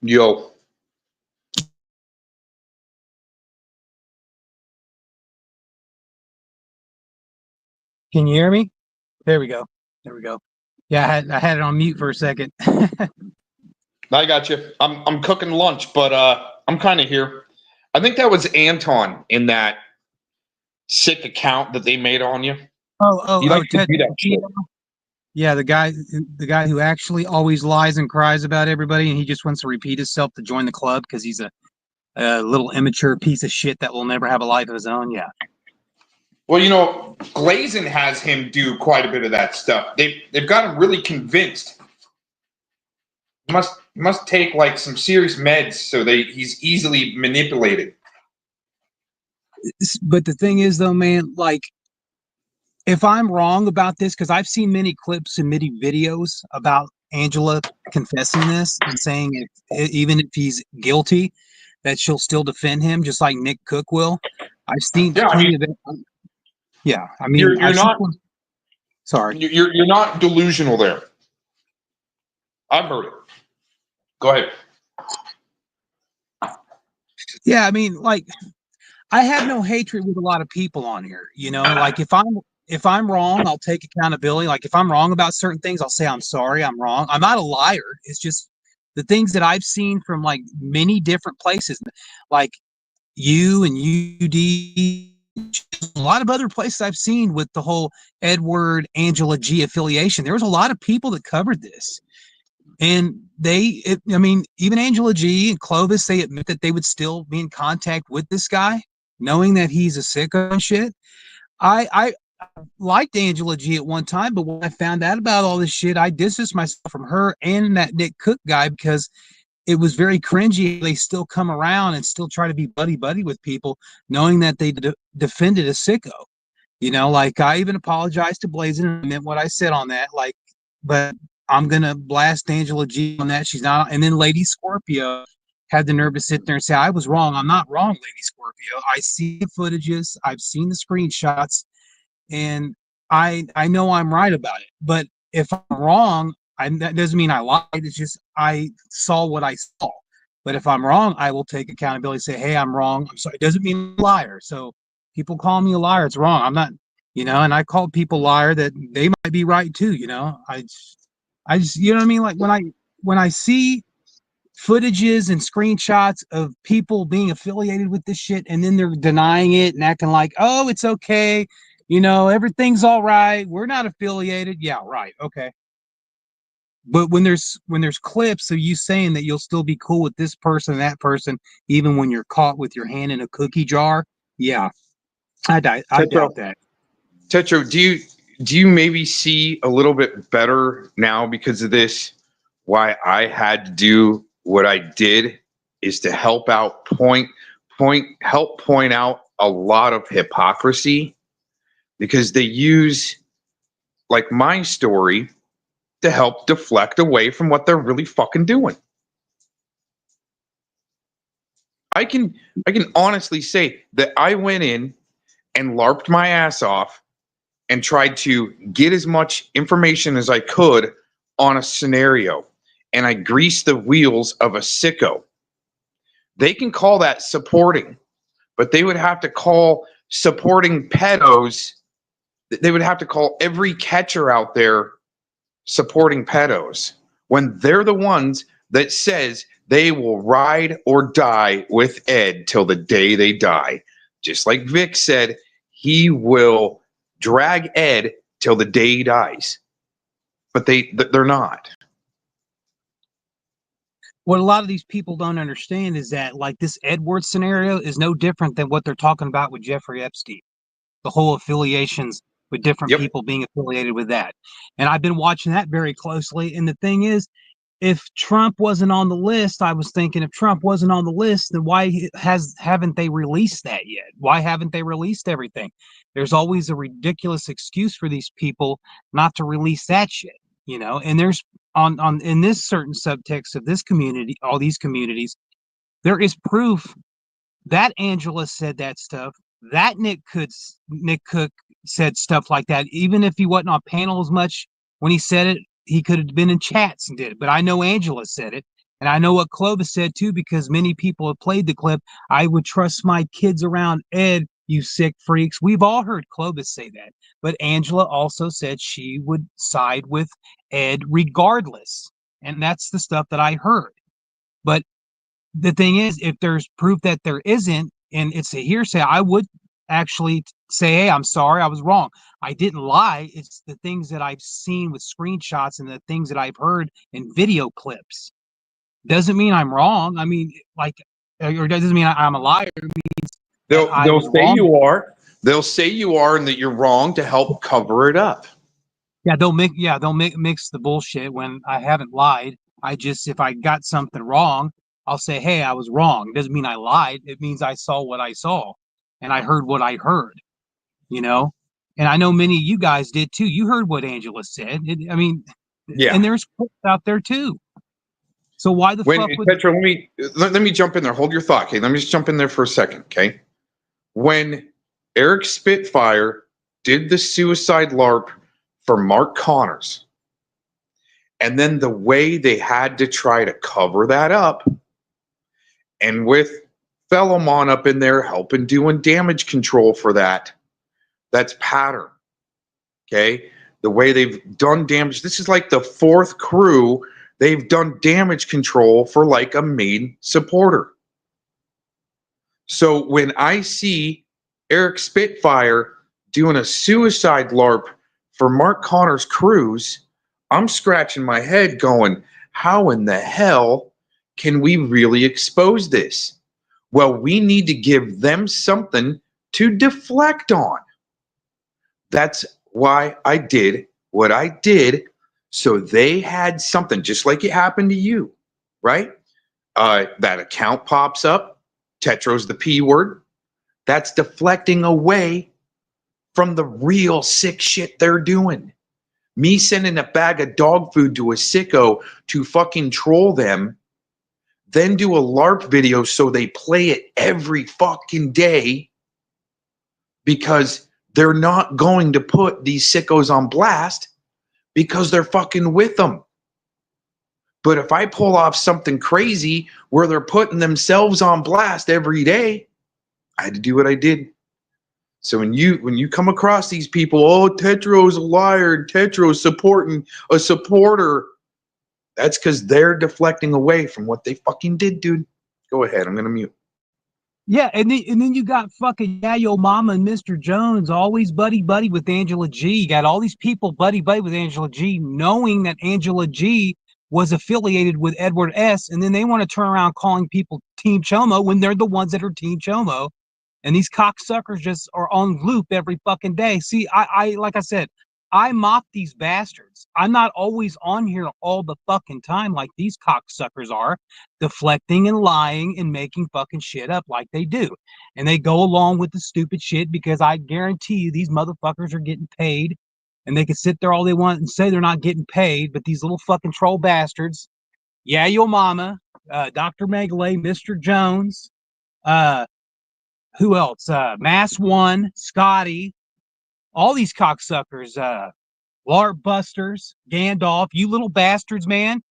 Yo. Can you hear me? There we go. There we go. Yeah, I had it on mute for a second. I got you. I'm cooking lunch, but I'm kind of here. I think that was Anton in that sick account that they made on you. He likes to do that shit. Yeah, the guy who actually always lies and cries about everybody, and he just wants to repeat himself to join the club because he's a little immature piece of shit that will never have a life of his own. Yeah. Well, you know, Glazin has him do quite a bit of that stuff. They've got him really convinced. Must take like some serious meds so he's easily manipulated. But the thing is, though, man, like, if I'm wrong about this, because I've seen many clips and many videos about Angela confessing this and saying even if he's guilty, that she'll still defend him, just like Nick Cook will. I've seen Yeah, plenty of it. Yeah, I mean, you're not. Sorry, you're not delusional there. I've heard it. Go ahead. Yeah, I mean, like, I have no hatred with a lot of people on here. You know, like if I'm wrong, I'll take accountability. Like if I'm wrong about certain things, I'll say I'm sorry, I'm wrong. I'm not a liar. It's just the things that I've seen from like many different places, like you and UD, a lot of other places I've seen with the whole Edward Angela G affiliation. There was a lot of people that covered this. And I mean, even Angela G and Clovis, they admit that they would still be in contact with this guy, knowing that he's a sicko and shit. I liked Angela G at one time, but when I found out about all this shit, I distanced myself from her and that Nick Cook guy because it was very cringy. They still come around and still try to be buddy with people, knowing that they defended a sicko. You know, like I even apologized to Blazin and meant what I said on that. Like, but I'm gonna blast Angela G on that. She's not. And then Lady Scorpio had the nerve to sit there and say, I was wrong. I'm not wrong, Lady Scorpio. I see the footages, I've seen the screenshots, and I know I'm right about it. But if I'm wrong, that doesn't mean I lied. It's just I saw what I saw. But if I'm wrong, I will take accountability, say, hey, I'm wrong. I'm sorry. It doesn't mean I'm a liar. So people call me a liar. It's wrong. I'm not, and I call people liar that they might be right too, I just, you know what I mean? Like when I see footages and screenshots of people being affiliated with this shit and then they're denying it and acting like, oh, it's okay, everything's all right, we're not affiliated. Yeah, right, okay. But when there's clips of you saying that you'll still be cool with this person and that person even when you're caught with your hand in a cookie jar, yeah, I doubt that. Tetro, do you maybe see a little bit better now because of this? Why I had to do what I did is to help point out a lot of hypocrisy, because they use like my story to help deflect away from what they're really fucking doing. I can honestly say that I went in and LARPed my ass off and tried to get as much information as I could on a scenario, and I greased the wheels of a sicko. They can call that supporting, but they would have to call supporting pedos. They would have to call every catcher out there supporting pedos when they're the ones that says they will ride or die with Ed till the day they die. Just like Vic said, he will drag Ed till the day he dies. But they're not. What a lot of these people don't understand is that, like, this Edward scenario is no different than what they're talking about with Jeffrey Epstein. The whole affiliations with different people being affiliated with that. And I've been watching that very closely. And the thing is, if Trump wasn't on the list, I was thinking if Trump wasn't on the list, then why haven't they released that yet? Why haven't they released everything? There's always a ridiculous excuse for these people not to release that shit, and there's on in this certain subtext of this community, all these communities, there is proof that Angela said that stuff, that Nick Cook said stuff like that. Even if he wasn't on panel as much when he said it, he could have been in chats and did it. But I know Angela said it, And I know what Clovis said too, because many people have played the clip. I would trust my kids around Ed, you sick freaks. We've all heard Clovis say that. But Angela also said she would side with Ed regardless. And that's the stuff that I heard. But the thing is, if there's proof that there isn't, and it's a hearsay, I would actually say, hey, I'm sorry, I was wrong. I didn't lie. It's the things that I've seen with screenshots and the things that I've heard in video clips. Doesn't mean I'm wrong. I mean, like, or doesn't mean I'm a liar. It means that I They'll was say wrong. you are. They'll say you are, and that you're wrong to help cover it up. Yeah, they'll mix the bullshit when I haven't lied. I just, if I got something wrong, I'll say, hey, I was wrong. It doesn't mean I lied. It means I saw what I saw and I heard what I heard, you know? And I know many of you guys did too. You heard what Angela said. I mean, Yeah. and there's clips out there too. So why the When fuck would Tetro, let me jump in there. Hold your thought, okay? Let me just jump in there for a second, okay? When Eric Spitfire did the suicide LARP for Mark Connors, and then the way they had to try to cover that up, and with Fellomon up in there helping doing damage control for that, that's pattern, okay? The way they've done damage, this is like the fourth crew they've done damage control for, like a main supporter. So when I see Eric Spitfire doing a suicide LARP for Mark Connors' crews, I'm scratching my head going, how in the hell can we really expose this? Well, we need to give them something to deflect on. That's why I did what I did. So they had something, just like it happened to you, right? That account pops up. Tetro's the P word. That's deflecting away from the real sick shit they're doing. Me sending a bag of dog food to a sicko to fucking troll them, then do a LARP video so they play it every fucking day because they're not going to put these sickos on blast because they're fucking with them. But if I pull off something crazy where they're putting themselves on blast every day, I had to do what I did. So when you come across these people, oh, Tetro's a liar, Tetro's supporting a supporter, that's because they're deflecting away from what they fucking did, dude. Go ahead, I'm gonna mute. Yeah, and then you got fucking Yo Mama and Mr. Jones always buddy with Angela G. You got all these people buddy with Angela G, knowing that Angela G was affiliated with Edward S. And then they want to turn around calling people Team Chomo when they're the ones that are Team Chomo. And these cocksuckers just are on loop every fucking day. See, I like I said, I mock these bastards. I'm not always on here all the fucking time like these cocksuckers are, deflecting and lying and making fucking shit up like they do. And they go along with the stupid shit because I guarantee you these motherfuckers are getting paid. And they can sit there all they want and say they're not getting paid, but these little fucking troll bastards, yeah, your mama, Dr. Megale, Mr. Jones, who else? Mass One, Scotty, all these cocksuckers, LARP busters, Gandalf, you little bastards, man.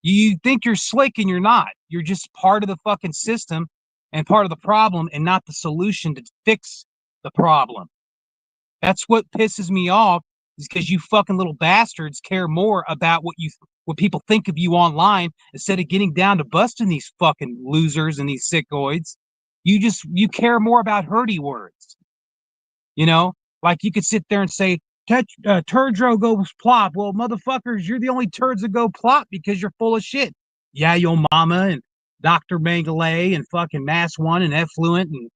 You think you're slick and you're not. You're just part of the fucking system and part of the problem and not the solution to fix the problem. That's what pisses me off, is because you fucking little bastards care more about what people think of you online instead of getting down to busting these fucking losers and these sickoids. You care more about hurdy words. You know, like you could sit there and say, Turdro goes plop. Well, motherfuckers, you're the only turds that go plop because you're full of shit. Yeah, your mama and Dr. Mengele and fucking Mass One and Effluent and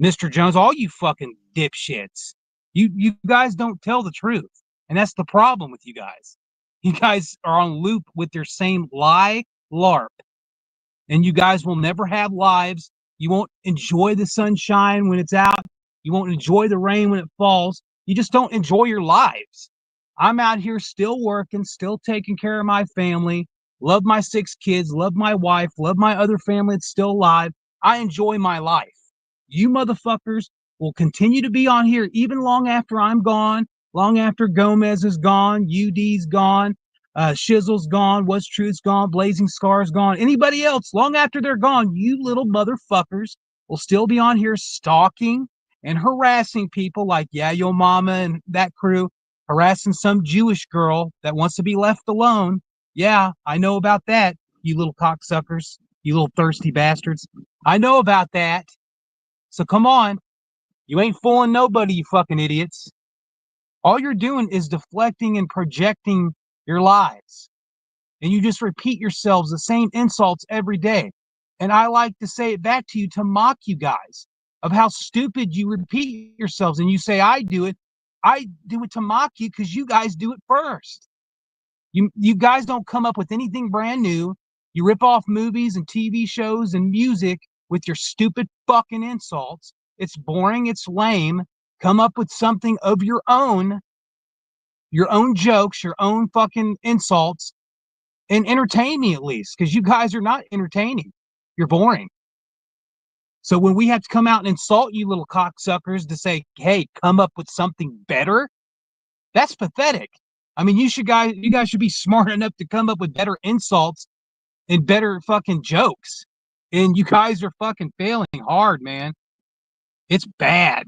Mr. Jones, all you fucking dipshits. You guys don't tell the truth. And that's the problem with you guys. You guys are on loop with your same lie LARP. And you guys will never have lives. You won't enjoy the sunshine when it's out. You won't enjoy the rain when it falls. You just don't enjoy your lives. I'm out here still working, still taking care of my family, love my 6 kids, love my wife, love my other family that's still alive. I enjoy my life. You motherfuckers will continue to be on here even long after I'm gone, long after Gomez is gone, UD's gone, Shizzle's gone, What's Truth's gone, Blazing Scar's gone. Anybody else, long after they're gone, you little motherfuckers will still be on here stalking and harassing people like Yo Mama and that crew, harassing some Jewish girl that wants to be left alone. Yeah, I know about that, you little cocksuckers, you little thirsty bastards. I know about that. So come on. You ain't fooling nobody, you fucking idiots. All you're doing is deflecting and projecting your lies. And you just repeat yourselves the same insults every day. And I like to say it back to you to mock you guys of how stupid you repeat yourselves. And you say, I do it. I do it to mock you because you guys do it first. You guys don't come up with anything brand new. You rip off movies and TV shows and music with your stupid fucking insults. It's boring. It's lame. Come up with something of your own jokes, your own fucking insults, and entertain me at least, because you guys are not entertaining. You're boring. So when we have to come out and insult you little cocksuckers to say, hey, come up with something better, that's pathetic. I mean, you guys should be smart enough to come up with better insults and better fucking jokes. And you guys are fucking failing hard, man. It's bad.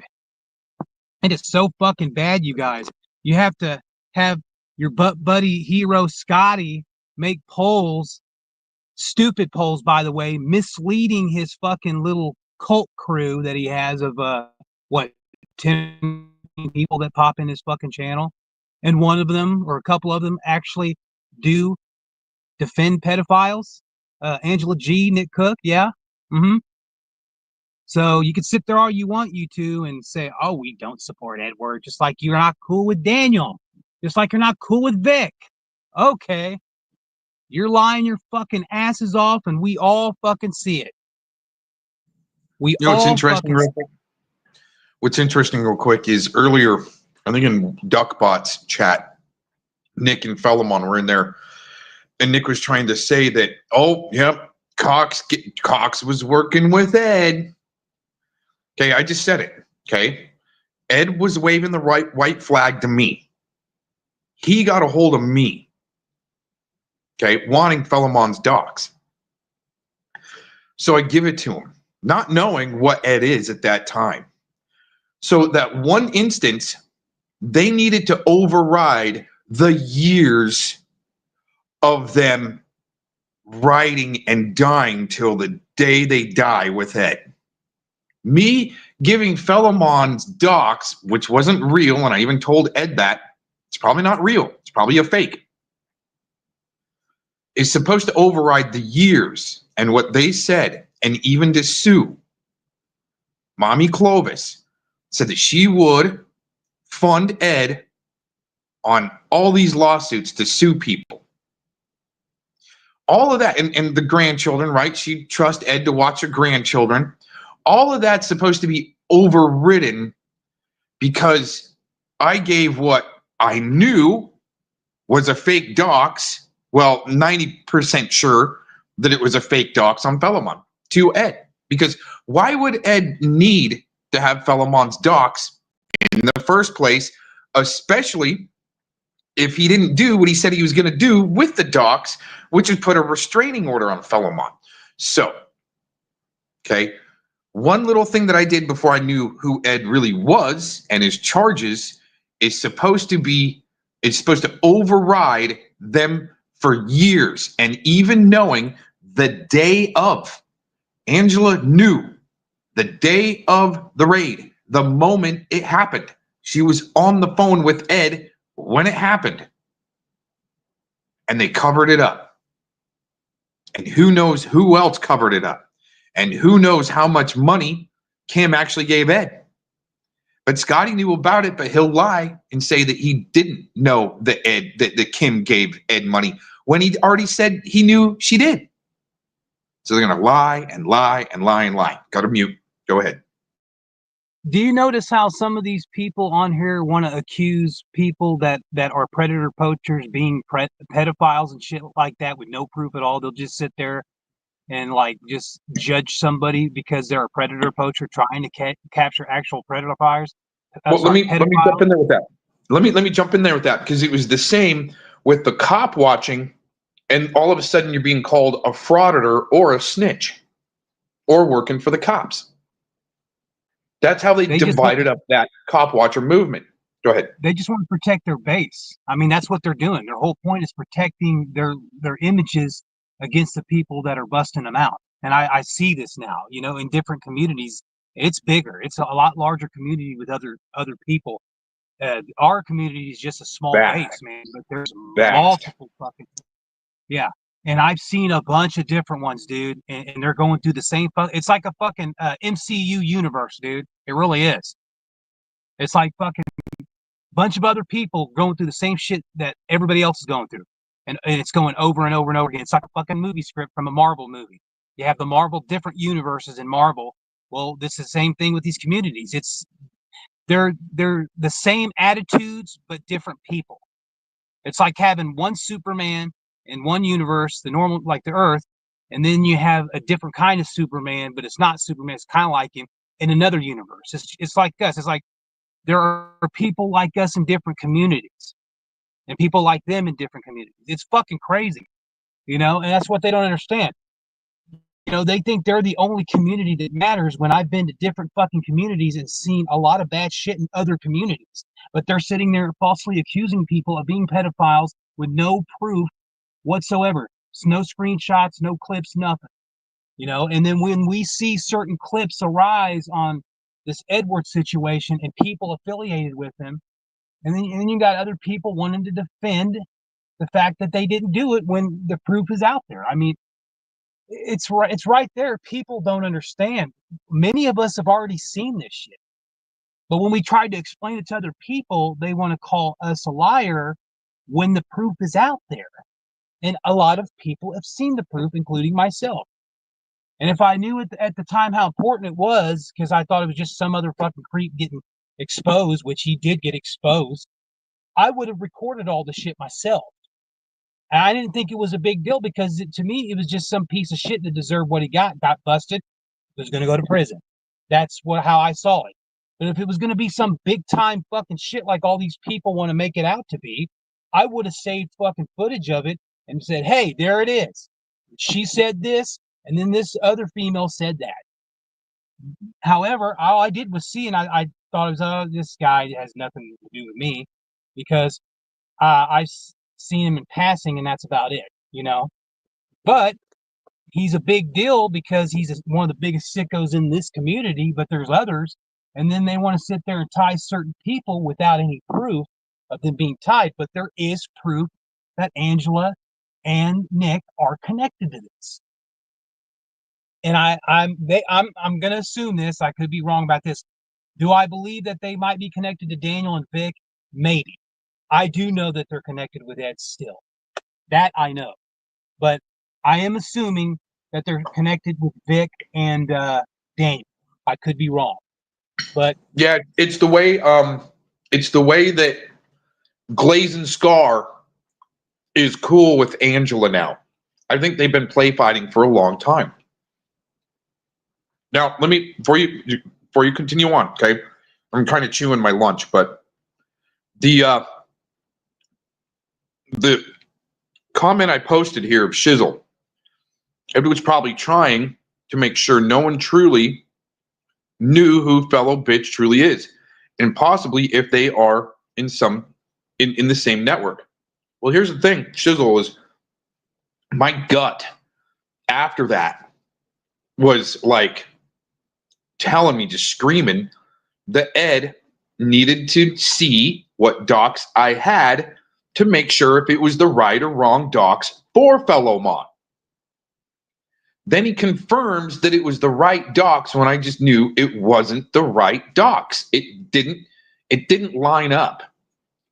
It is so fucking bad, you guys. You have to have your buddy hero Scotty make polls, stupid polls, by the way, misleading his fucking little cult crew that he has of 10 people that pop in his fucking channel, and one of them or a couple of them actually do defend pedophiles. Angela G, Nick Cook, yeah. So you can sit there all you want, you two, and say, oh, we don't support Edward, just like you're not cool with Daniel, just like you're not cool with Vic. Okay. You're lying your fucking asses off, and we all fucking see it. What's interesting real quick is earlier, I think in Duckbot's chat, Nick and Fellamon were in there, and Nick was trying to say that, oh, yep, Cox was working with Ed. Okay, I just said it. Okay, Ed was waving the white flag to me. He got a hold of me. Okay, wanting Fellamon's docs. So I give it to him, not knowing what Ed is at that time. So that one instance, they needed to override the years of them riding and dying till the day they die with Ed. Me giving Fellamon's docs, which wasn't real, and I even told Ed that, it's probably not real, it's probably a fake, is supposed to override the years and what they said, and even to sue. Mommy Clovis said that she would fund Ed on all these lawsuits to sue people. All of that, and the grandchildren, right? She'd trust Ed to watch her grandchildren. All of that's supposed to be overridden because I gave what I knew was a fake docs. Well, 90% sure that it was a fake docs on Fellamon to Ed. Because why would Ed need to have Fellamon's docs in the first place, especially if he didn't do what he said he was going to do with the docs, which is put a restraining order on Fellamon. So, okay, one little thing that I did before I knew who Ed really was and his charges is supposed to override them for years. And even knowing the day of, Angela knew the day of the raid, the moment it happened. She was on the phone with Ed when it happened. And they covered it up. And who knows who else covered it up. And who knows how much money Kim actually gave Ed. But Scotty knew about it, but he'll lie and say that he didn't know that Kim gave Ed money when he already said he knew she did. So they're going to lie and lie and lie and lie. Got to mute. Go ahead. Do you notice how some of these people on here want to accuse people that are predator poachers being pedophiles and shit like that with no proof at all? They'll just sit there and like just judge somebody because they're a predator poacher trying to capture actual pedophiles. Well, let me jump in there with that. Let me jump in there with that because it was the same with the cop watching, and all of a sudden you're being called a frauditor or a snitch or working for the cops. That's how they divided up that cop watcher movement. Go ahead. They just want to protect their base. I mean, that's what they're doing. Their whole point is protecting their images against the people that are busting them out. And I see this now, you know, in different communities. It's bigger. It's a lot larger community with other people. Our community is just a small base, man. But there's multiple fucking, yeah. And I've seen a bunch of different ones, dude. And they're going through the same. It's like a fucking MCU universe, dude. It really is. It's like fucking bunch of other people going through the same shit that everybody else is going through. And it's going over and over and over again. It's like a fucking movie script from a Marvel movie. You have the Marvel, different universes in Marvel. Well, this is the same thing with these communities. They're the same attitudes, but different people. It's like having one Superman in one universe, the normal, like the Earth, and then you have a different kind of Superman, but it's not Superman. It's kind of like him in another universe. It's like us. It's like there are people like us in different communities and people like them in different communities. It's fucking crazy, you know, and that's what they don't understand. You know, they think they're the only community that matters when I've been to different fucking communities and seen a lot of bad shit in other communities. But they're sitting there falsely accusing people of being pedophiles with no proof whatsoever. No screenshots, no clips, nothing. You know, and then when we see certain clips arise on this Edward situation and people affiliated with him, and then you got other people wanting to defend the fact that they didn't do it when the proof is out there. I mean, it's right there. People don't understand. Many of us have already seen this shit. But when we try to explain it to other people, they want to call us a liar when the proof is out there. And a lot of people have seen the proof, including myself. And if I knew at the time how important it was, because I thought it was just some other fucking creep getting exposed, which he did get exposed, I would have recorded all the shit myself. And I didn't think it was a big deal because to me, it was just some piece of shit that deserved what he got busted, was going to go to prison. That's how I saw it. But if it was going to be some big time fucking shit like all these people want to make it out to be, I would have saved fucking footage of it and said, hey, there it is. She said this, and then this other female said that. However, all I did was see, and I thought it was, oh, this guy has nothing to do with me, because I've seen him in passing, and that's about it, you know. But he's a big deal because he's one of the biggest sickos in this community, but there's others, and then they want to sit there and tie certain people without any proof of them being tied. But there is proof that Angela and Nick are connected to this. And I'm going to assume this. I could be wrong about this. Do I believe that they might be connected to Daniel and Vic? Maybe. I do know that they're connected with Ed still. That I know. But I am assuming that they're connected with Vic and Daniel. I could be wrong. But yeah, it's the way that Glaze and Scar is cool with Angela now. I think they've been play fighting for a long time. Now, let me before you continue on, okay? I'm kind of chewing my lunch, but the comment I posted here of Shizzle, it was probably trying to make sure no one truly knew who fellow bitch truly is, and possibly if they are in the same network. Well, here's the thing, Shizzle, is my gut after that was like telling me, just screaming, that Ed needed to see what docs I had to make sure if it was the right or wrong docs for fellow Mon. Then he confirms that it was the right docs when I just knew it wasn't the right docs. It didn't line up.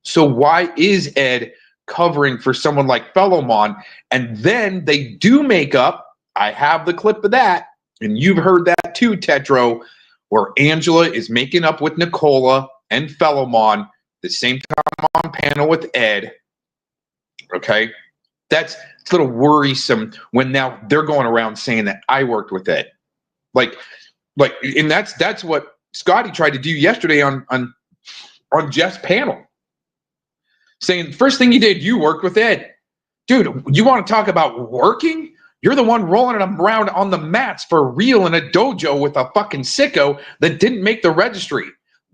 So why is Ed covering for someone like Fellowmon? And then they do make up. I have the clip of that, and you've heard that too, Tetro, where Angela is making up with Nicola and Fellowmon the same time on panel with Ed. Okay, it's a little worrisome when now they're going around saying that I worked with Ed, like, and that's what Scotty tried to do yesterday on Jeff's panel. saying first thing you did, you worked with Ed. Dude, you want to talk about working? You're the one rolling them around on the mats for real in a dojo with a fucking sicko that didn't make the registry.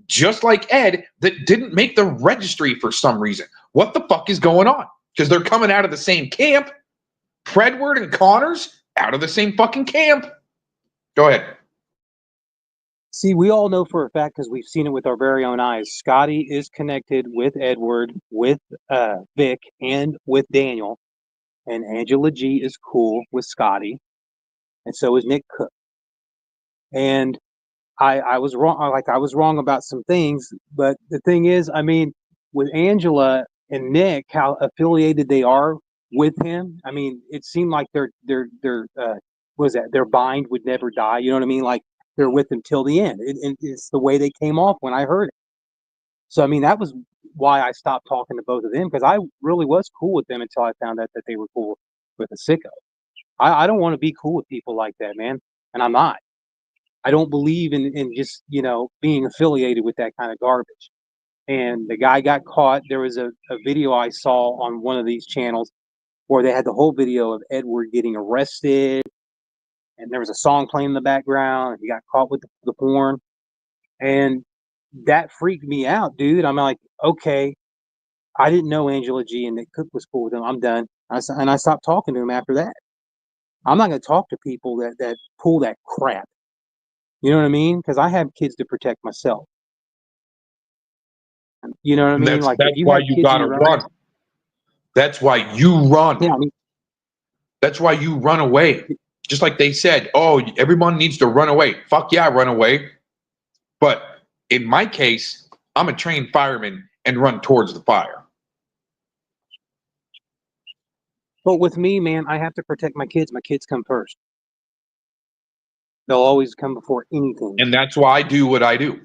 Just like Ed that didn't make the registry for some reason. What the fuck is going on? Because they're coming out of the same camp. Predward and Connors out of the same fucking camp. Go ahead. See, we all know for a fact because we've seen it with our very own eyes. Scotty is connected with Edward, with Vic, and with Daniel. And Angela G is cool with Scotty. And so is Nick Cook. And I was wrong. I was wrong about some things. But the thing is, I mean, with Angela and Nick, how affiliated they are with him. I mean, it seemed like their what was that? Their bind would never die. You know what I mean? Like they're with him till the end. It's the way they came off when I heard it. So I mean, that was why I stopped talking to both of them because I really was cool with them until I found out that they were cool with a sicko. I don't want to be cool with people like that, man, and I'm not. I don't believe in just being affiliated with that kind of garbage. And the guy got caught. There was a video I saw on one of these channels where they had the whole video of Edward getting arrested, and there was a song playing in the background. He got caught with the porn, and that freaked me out, dude. I'm like, okay, I didn't know Angela G and Nick Cook was cool with him. I'm done. And I stopped talking to him after that. I'm not going to talk to people that pull that crap. You know what I mean? Because I have kids to protect myself. You know what I mean? That's Like if you why have you kids gotta run. That's why you run. Yeah, I mean, That's why you run away. Just like they said, oh, everyone needs to run away. Fuck yeah, run away. But in my case, I'm a trained fireman and run towards the fire. but with me, man, I have to protect my kids. My kids come first. They'll always come before anything. And that's why I do what I do.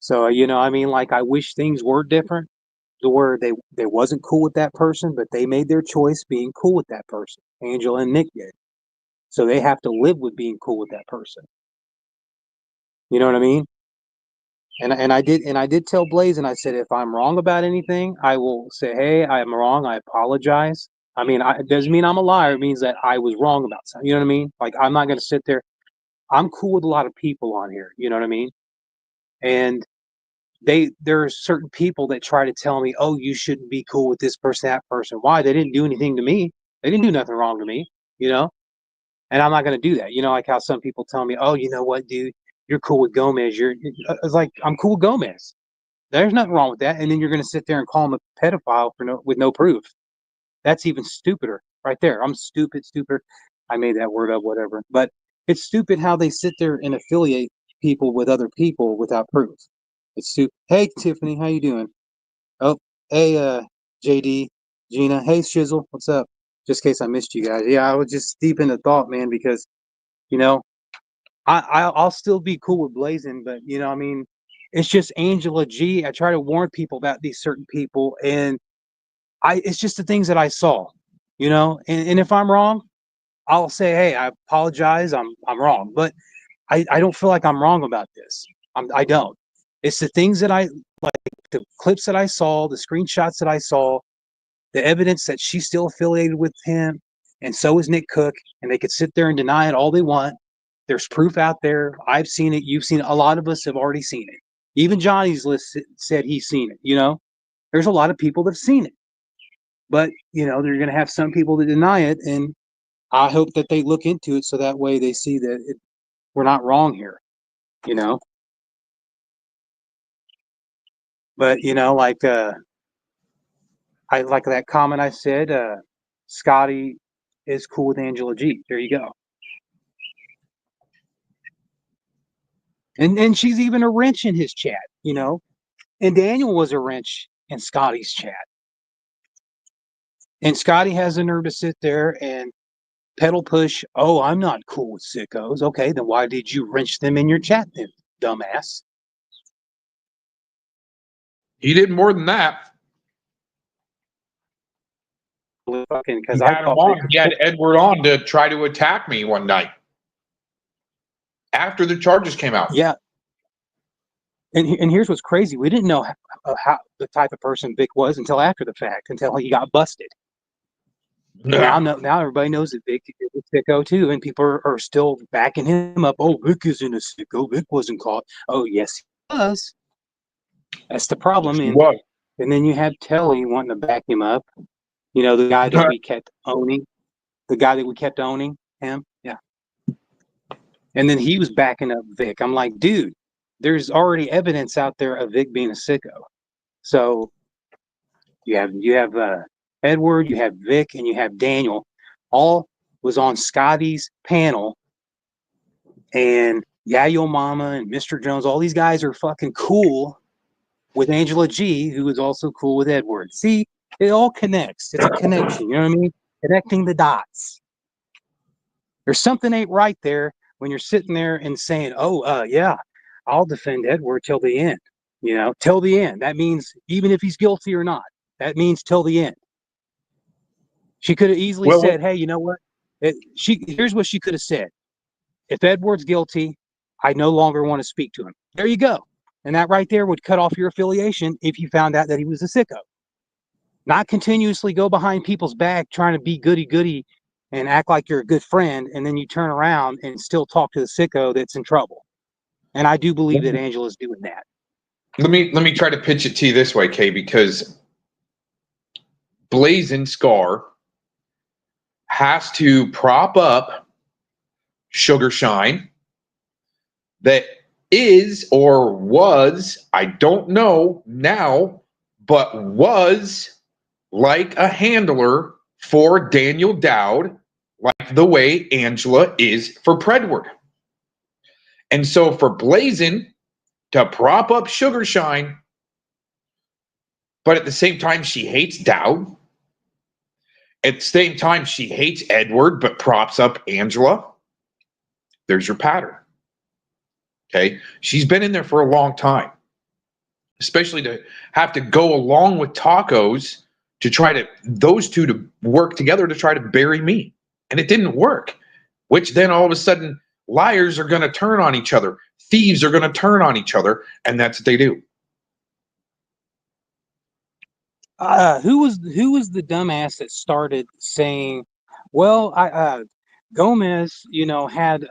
So, I mean, like I wish things were different to where they wasn't cool with that person, but they made their choice being cool with that person. Angela and Nick did. So they have to live with being cool with that person. You know what I mean? And I did tell Blaze, and I said if I'm wrong about anything, I will say, hey, I'm wrong. I apologize. I mean, it doesn't mean I'm a liar. It means that I was wrong about something. You know what I mean? Like I'm not going to sit there. I'm cool with a lot of people on here. You know what I mean? And there are certain people that try to tell me, oh, you shouldn't be cool with this person, that person. Why? They didn't do anything to me. They didn't do nothing wrong to me. And I'm not going to do that. Like how some people tell me, oh, you know what, dude, you're cool with Gomez. It's like, I'm cool with Gomez. There's nothing wrong with that. And then you're going to sit there and call him a pedophile with no proof. That's even stupider right there. I'm stupid. I made that word up, whatever. But it's stupid how they sit there and affiliate people with other people without proof. It's stupid. Hey, Tiffany, how you doing? Oh, hey, JD, Gina. Hey, Shizzle, what's up? Just in case I missed you guys. Yeah, I was just deep into thought, man, because, you know, I'll still be cool with Blazing, but, I mean, it's just Angela G. I try to warn people about these certain people, and it's just the things that I saw, and if I'm wrong, I'll say, hey, I apologize. I'm wrong, but I don't feel like I'm wrong about this. I don't. It's the things that I like, the clips that I saw, the screenshots that I saw, the evidence that she's still affiliated with him, and so is Nick Cook, and they could sit there and deny it all they want. There's proof out there. I've seen it. You've seen it. A lot of us have already seen it. Even Johnny's list said he's seen it. There's a lot of people that have seen it. But, they're going to have some people that deny it, and I hope that they look into it so that way they see that we're not wrong here, you know? But, I like that comment I said, Scotty is cool with Angela G. There you go. And she's even a wrench in his chat, And Daniel was a wrench in Scotty's chat. And Scotty has the nerve to sit there and pedal push, oh, I'm not cool with sickos. Okay, then why did you wrench them in your chat then, dumbass? He did more than that. Because He had him on. He had Edward on to try to attack me one night after the charges came out. Yeah. And here's what's crazy: we didn't know how the type of person Vic was until after the fact, until he got busted. And now everybody knows that Vic is a sicko too, and people are still backing him up. Oh, Vic isn't a sicko. Vic wasn't caught. Oh, yes, he was. That's the problem. And then you have Telly wanting to back him up. You know, the guy that we kept owning. The guy that we kept owning him. Yeah. And then he was backing up Vic. I'm like, dude, there's already evidence out there of Vic being a sicko. So you have Edward, you have Vic, and you have Daniel. All was on Scotty's panel. And Yeah Yo Mama and Mr. Jones, all these guys are fucking cool with Angela G, who is also cool with Edward. See, it all connects. It's a connection. You know what I mean? Connecting the dots. There's something ain't right there when you're sitting there and saying, yeah, I'll defend Edward till the end. You know, till the end. That means even if he's guilty or not, that means till the end. She could have easily said, hey, you know what? Here's what she could have said. If Edward's guilty, I no longer want to speak to him. There you go. And that right there would cut off your affiliation if you found out that he was a sicko. Not continuously go behind people's back trying to be goody-goody and act like you're a good friend, and then you turn around and still talk to the sicko that's in trouble. And I do believe that Angela's doing that. Let me try to pitch it to you this way, Kay, because Blazing Scar has to prop up Sugar Shine that is or was, I don't know now, but was like a handler for Daniel Dowd, like the way Angela is for Predward. And so for Blazin to prop up Sugar Shine, but at the same time she hates Dowd, at the same time she hates Edward, but props up Angela, there's your pattern. Okay? She's been in there for a long time, especially to have to go along with Tacos to try to, those two to work together to try to bury me. And it didn't work, which then all of a sudden liars are going to turn on each other. Thieves are going to turn on each other. And that's what they do. Who was the dumbass that started saying, well, Gomez, you know, had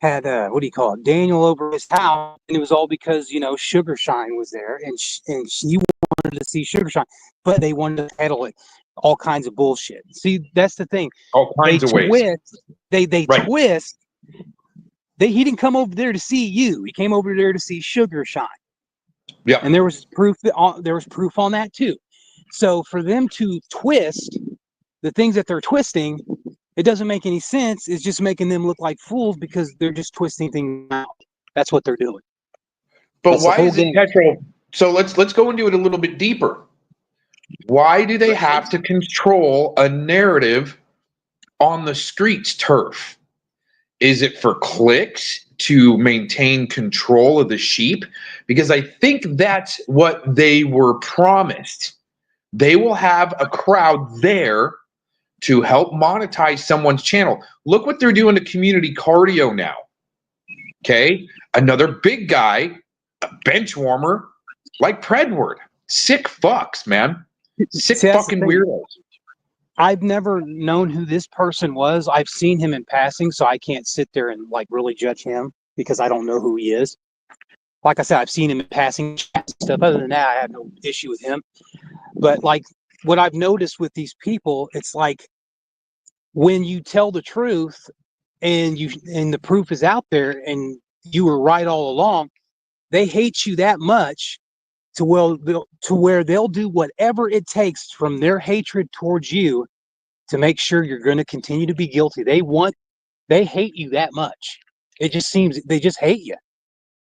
what do you call it, Daniel over his house, and it was all because, you know, Sugar Shine was there, and she wanted to see Sugar Shine, but they wanted to peddle it, all kinds of bullshit. See, that's the thing. All kinds of ways. They Right. twist. He didn't come over there to see you. He came over there to see Sugar Shine. Yeah. And there was proof on that too. So for them to twist the things that they're twisting, it doesn't make any sense. It's just making them look like fools because they're just twisting things out. That's what they're doing. But why is it Tetro? So let's go into it a little bit deeper. Why do they have to control a narrative on the streets turf? Is it for clicks to maintain control of the sheep? Because I think that's what they were promised. They will have a crowd there to help monetize someone's channel. Look what they're doing to community cardio now. Okay? Another big guy, a bench warmer, like Predward. Sick fucks, man. Sick fucking weirdos. I've never known who this person was. I've seen him in passing, so I can't sit there and like really judge him because I don't know who he is. Like I said, I've seen him in passing stuff. Other than that, I have no issue with him. But like what I've noticed with these people, it's like when you tell the truth and the proof is out there and you were right all along, they hate you that much to where they'll do whatever it takes from their hatred towards you to make sure you're going to continue to be guilty. They hate you that much. It just seems they just hate you.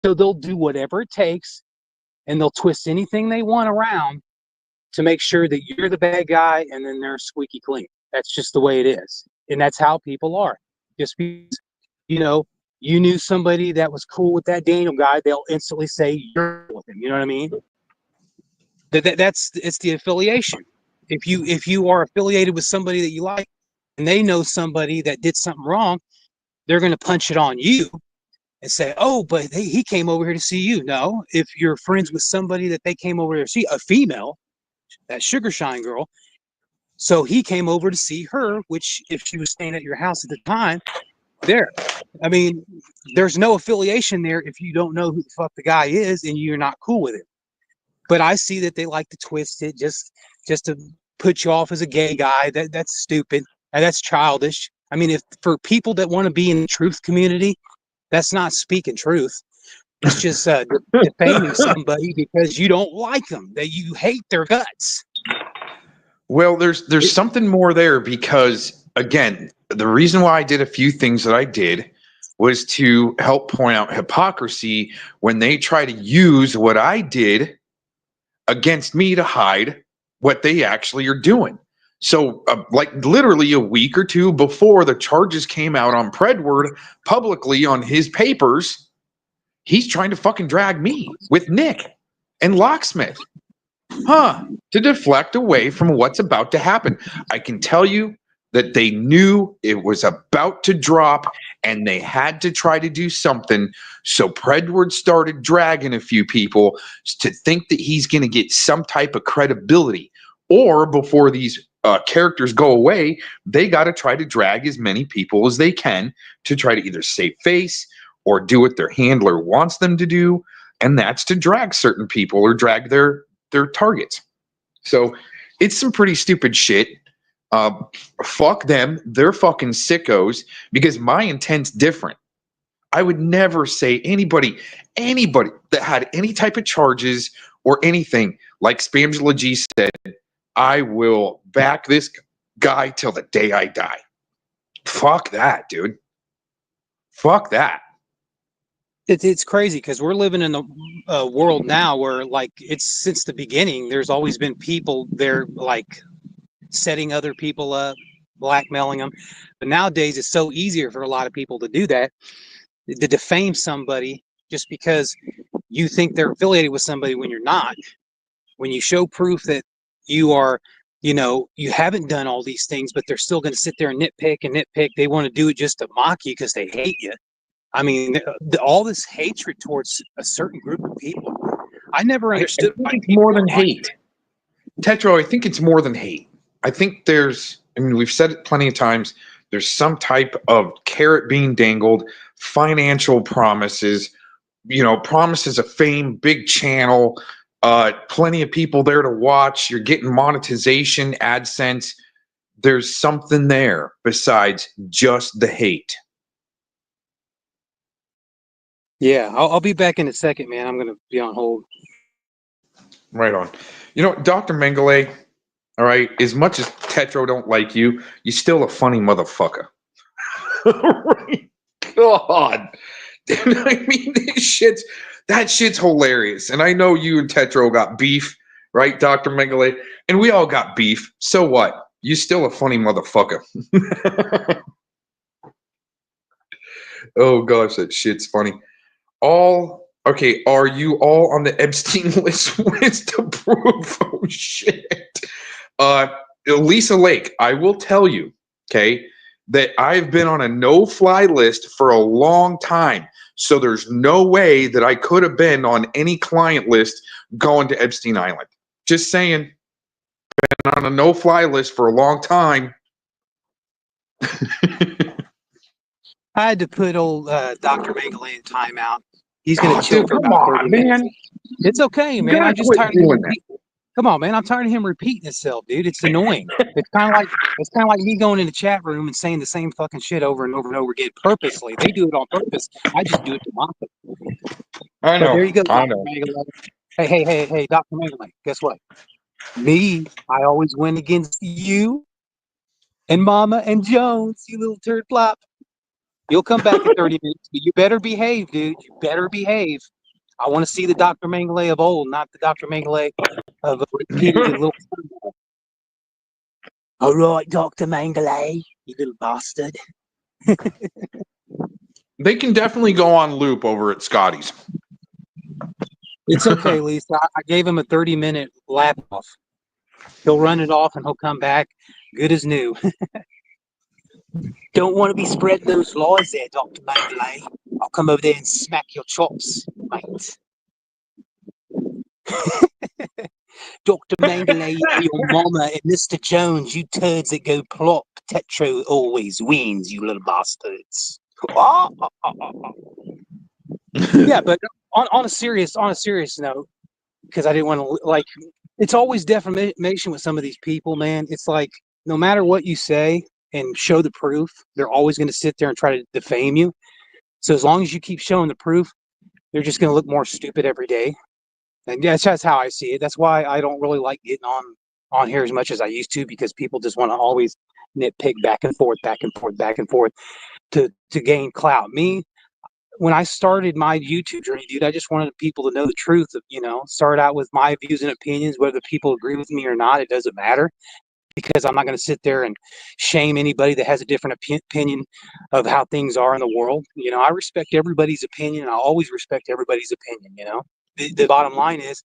So they'll do whatever it takes and they'll twist anything they want around to make sure that you're the bad guy and then they're squeaky clean. That's just the way it is. And that's how people are. Just because, you know, you knew somebody that was cool with that Daniel guy, they'll instantly say you're with him. You know what I mean? It's the affiliation. If you are affiliated with somebody that you like and they know somebody that did something wrong, they're going to punch it on you and say, oh, but he came over here to see you. No, if you're friends with somebody that they came over here to see, a female, that Sugar Shine girl, so he came over to see her, which if she was staying at your house at the time, there. I mean, there's no affiliation there if you don't know who the fuck the guy is and you're not cool with it. But I see that they like to twist it just to put you off as a gay guy. That's stupid and that's childish. I mean, if for people that want to be in the truth community, that's not speaking truth. It's just defaming somebody because you don't like them, that you hate their guts. Well, there's something more there because again, the reason why I did a few things that I did was to help point out hypocrisy when they try to use what I did against me to hide what they actually are doing. So, like literally a week or two before the charges came out on Predward publicly on his papers, he's trying to fucking drag me with Nick and Locksmith. To deflect away from what's about to happen. I can tell you that they knew it was about to drop and they had to try to do something. So Predward started dragging a few people to think that he's going to get some type of credibility. Or before these characters go away, they got to try to drag as many people as they can to try to either save face or do what their handler wants them to do. And that's to drag certain people or drag their targets. So it's some pretty stupid shit. Fuck them. They're fucking sickos because my intent's different. I would never say anybody that had any type of charges or anything, like Spamula G said, I will back this guy till the day I die. Fuck that, dude. Fuck that. It's crazy because we're living in a world now where, like, it's since the beginning, there's always been people there, like, setting other people up, blackmailing them. But nowadays, it's so easier for a lot of people to do that, to defame somebody just because you think they're affiliated with somebody when you're not. When you show proof that you are, you haven't done all these things, but they're still going to sit there and nitpick. They want to do it just to mock you because they hate you. I mean, all this hatred towards a certain group of people. I never understood. I think it's more than hate. Tetro, I think it's more than hate. I think we've said it plenty of times, there's some type of carrot being dangled, financial promises, promises of fame, big channel, plenty of people there to watch. You're getting monetization, AdSense. There's something there besides just the hate. Yeah, I'll be back in a second, man. I'm going to be on hold. Right on. Dr. Mengele, all right, as much as Tetro don't like you, you're still a funny motherfucker. Right? God. I mean, that shit's hilarious. And I know you and Tetro got beef, right, Dr. Mengele? And we all got beef. So what? You're still a funny motherfucker. Oh, gosh, that shit's funny. Okay, are you all on the Epstein list to prove? Oh, shit. Lisa Lake, I will tell you, okay, that I've been on a no-fly list for a long time. So there's no way that I could have been on any client list going to Epstein Island. Just saying. Been on a no-fly list for a long time. I had to put old Dr. Mengele in timeout. He's going to chill for about 30 minutes. It's okay, man. I'm just tired of him. Come on, man. I'm tired of him repeating himself, dude. It's annoying. It's kind of like me going in the chat room and saying the same fucking shit over and over and over again purposely. They do it on purpose. I just do it to mock them. I know. But there you go, I Dr. know. Mengele. Hey, Dr. Mengele. Guess what? Me, I always win against you and Mama and Jones, you little turd flop. You'll come back in 30 minutes, but you better behave, dude. You better behave. I want to see the Dr. Mengele of old, not the Dr. Mengele of repeated little. All right, Dr. Mengele, you little bastard. They can definitely go on loop over at Scotty's. It's okay, Lisa. I gave him a 30-minute lap off. He'll run it off and he'll come back good as new. Don't want to be spreading those lies there, Dr. Mengele. I'll come over there and smack your chops, mate. Dr. Mengele, your mama, and Mr. Jones, you turds that go plop. Tetro always wins, you little bastards. Yeah, but on a serious note, because I didn't want to, like, it's always defamation with some of these people, man. It's like, no matter what you say and show the proof, they're always going to sit there and try to defame you. So as long as you keep showing the proof, they're just going to look more stupid every day. And yeah, that's how I see it. That's why I don't really like getting on here as much as I used to, because people just want to always nitpick back and forth to gain clout. Me, when I started my YouTube journey, dude, I just wanted people to know the truth of, start out with my views and opinions, whether people agree with me or not, it doesn't matter, because I'm not going to sit there and shame anybody that has a different opinion of how things are in the world. I respect everybody's opinion. I always respect everybody's opinion. The bottom line is,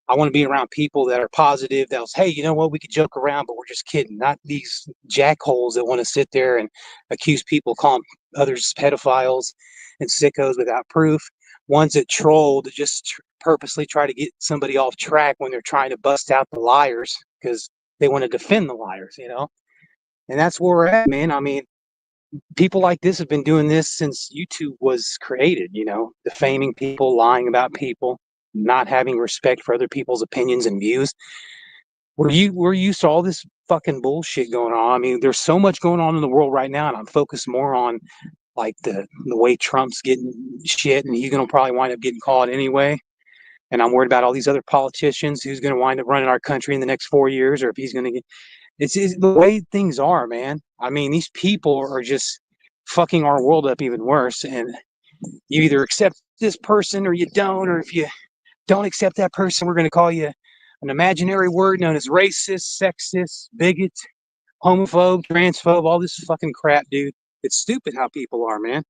I want to be around people that are positive, that'll say, hey, you know what, we could joke around, but we're just kidding. Not these jackholes that want to sit there and accuse people, calling others pedophiles and sickos without proof. Ones that troll to just purposely try to get somebody off track when they're trying to bust out the liars because they want to defend the liars, And that's where we're at, man. I mean, people like this have been doing this since YouTube was created, defaming people, lying about people, not having respect for other people's opinions and views. We're used to all this fucking bullshit going on. I mean, there's so much going on in the world right now, and I'm focused more on like the way Trump's getting shit, and he's gonna probably wind up getting caught anyway. And I'm worried about all these other politicians who's gonna wind up running our country in the next 4 years, or if he's gonna get. It's the way things are, man. I mean, these people are just fucking our world up even worse. And you either accept this person or you don't, or if you don't accept that person, we're going to call you an imaginary word known as racist, sexist, bigot, homophobe, transphobe, all this fucking crap, dude. It's stupid how people are, man.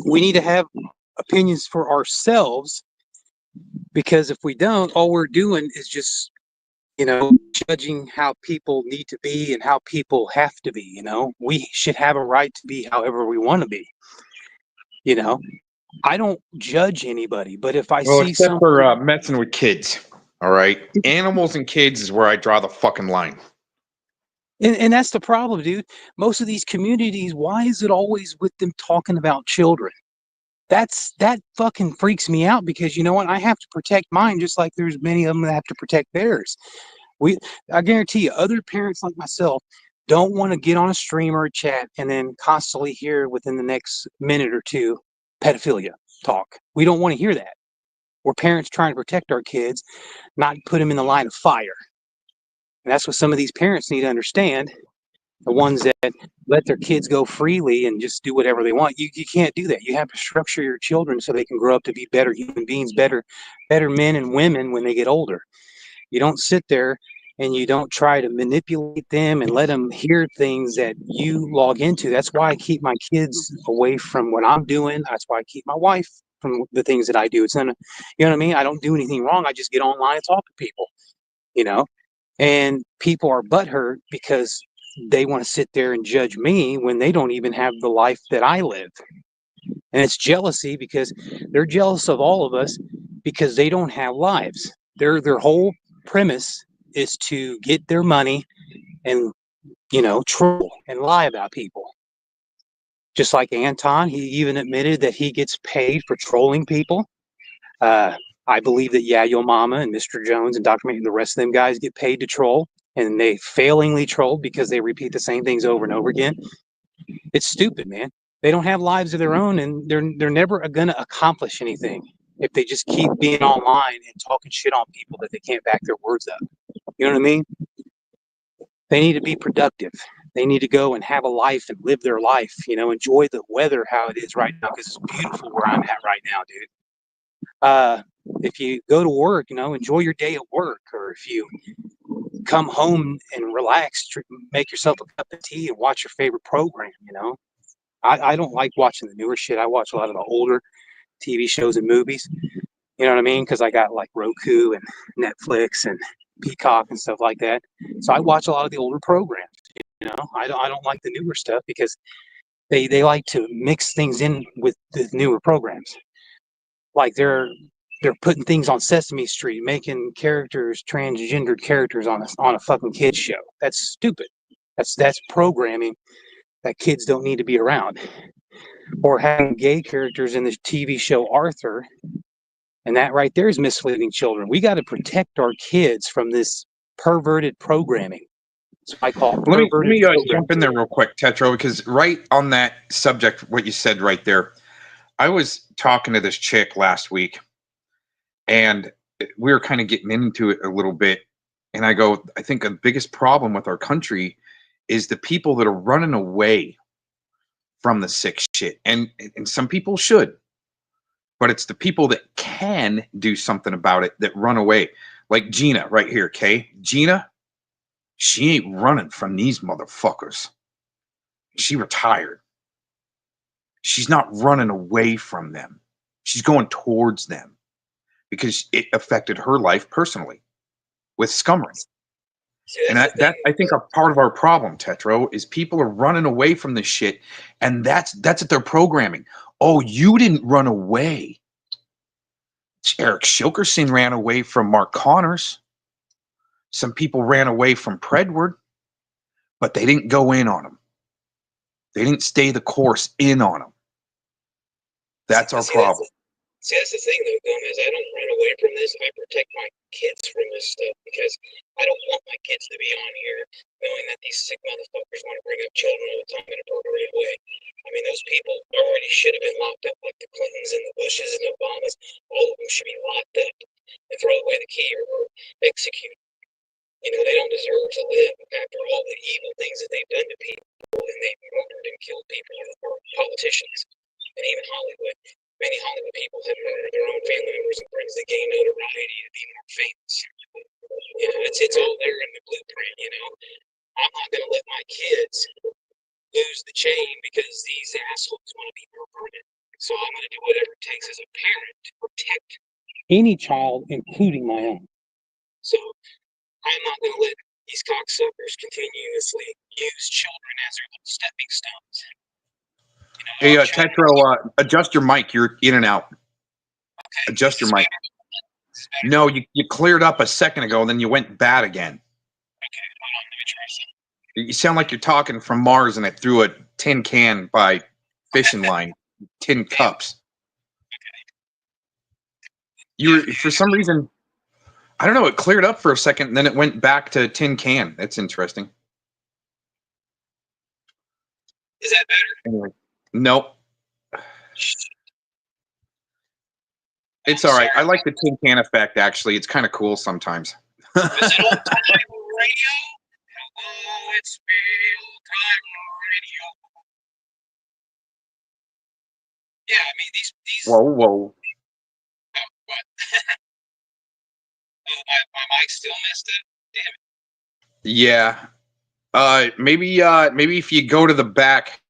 We need to have opinions for ourselves, because if we don't, all we're doing is just judging how people need to be and how people have to be. We should have a right to be however we want to be. I don't judge anybody, but if I see except for messing with kids, all right? Animals and kids is where I draw the fucking line. And that's the problem, dude. Most of these communities, why is it always with them talking about children? That fucking freaks me out, because you know what? I have to protect mine just like there's many of them that have to protect theirs. I guarantee you, other parents like myself don't want to get on a stream or a chat and then constantly hear within the next minute or two pedophilia talk. We don't want to hear that. We're parents trying to protect our kids, not put them in the line of fire. And that's what some of these parents need to understand. The ones that let their kids go freely and just do whatever they want. You can't do that. You have to structure your children so they can grow up to be better human beings, better men and women when they get older. You don't sit there and you don't try to manipulate them and let them hear things that you log into. That's why I keep my kids away from what I'm doing. That's why I keep my wife from the things that I do. It's not, you know what I mean? I don't do anything wrong. I just get online and talk to people, and people are butthurt because they want to sit there and judge me when they don't even have the life that I live. And it's jealousy, because they're jealous of all of us because they don't have lives. Their whole premise is to get their money and, troll and lie about people. Just like Anton, he even admitted that he gets paid for trolling people. I believe that, yeah, Yo Mama and Mr. Jones and Dr. May, the rest of them guys get paid to troll, and they failingly troll because they repeat the same things over and over again. It's stupid, man. They don't have lives of their own, and they're never going to accomplish anything if they just keep being online and talking shit on people that they can't back their words up. You know what I mean? They need to be productive. They need to go and have a life and live their life, enjoy the weather how it is right now, because it's beautiful where I'm at right now, dude. If you go to work, enjoy your day at work, or if you come home and relax, make yourself a cup of tea and watch your favorite program, I don't like watching the newer shit. I watch a lot of the older TV shows and movies, you know what I mean? Because I got like Roku and Netflix and Peacock and stuff like that. So I watch a lot of the older programs, I don't like the newer stuff because They like to mix things in with the newer programs. Like they're putting things on Sesame Street, making characters transgendered characters on a fucking kids show. That's stupid. That's programming that kids don't need to be around. Or having gay characters in the TV show Arthur, and that right there is misleading children. We got to protect our kids from this perverted programming. So I call Let me perverted jump in there real quick, Tetro, because right on that subject, what you said right there, I was talking to this chick last week, and we were kind of getting into it a little bit. And I go, I think the biggest problem with our country is the people that are running away from the sick shit. And some people should, but it's the people that can do something about it that run away. Like Gina right here, okay? Gina, she ain't running from these motherfuckers. She retired. She's not running away from them. She's going towards them because it affected her life personally with scummering. And that I think a part of our problem, Tetro, is people are running away from this shit, and that's what they're programming. Oh, you didn't run away. Eric Shilkerson ran away from Mark Connors. Some people ran away from Predward, but they didn't go in on him. They didn't stay the course in on him. That's our problem. See, that's the thing, though, Gomez. I don't run away from this. I protect my kids from this stuff because I don't want my kids to be on here knowing that these sick motherfuckers want to bring up children all the time in a perverted way. I mean, those people already should have been locked up, like the Clintons and the Bushes and the Obamas. All of them should be locked up and throw away the key or executed. You know, they don't deserve to live after all the evil things that they've done to people, and they've murdered and killed people, or politicians, and even Hollywood. Many Hollywood people have murdered their own family members and friends to gain notoriety to be more famous. You know, it's all there in the blueprint, you know. I'm not going to let my kids lose the chain because these assholes want to be perverted. So I'm going to do whatever it takes as a parent to protect any child, including my own. So I'm not going to let these cocksuckers continuously use children as their little stepping stones. Hey, Tetro, adjust your mic. You're in and out. Okay, adjust your mic. No, you cleared up a second ago, and then you went bad again. Okay, hold on. Let me try something. You sound like you're talking from Mars, and I threw a tin can by fishing line, tin cups. You were, for some reason, I don't know, it cleared up for a second, and then it went back to tin can. That's interesting. Is that better? Anyway, nope. It's all right. I like the tin can effect, actually. It's kind of cool sometimes. Is it old time radio? Hello, it's me, old time radio. Yeah, I mean, these. Whoa. Oh, what? Oh, my mic's still messed up? Damn it. Yeah. Maybe if you go to the back.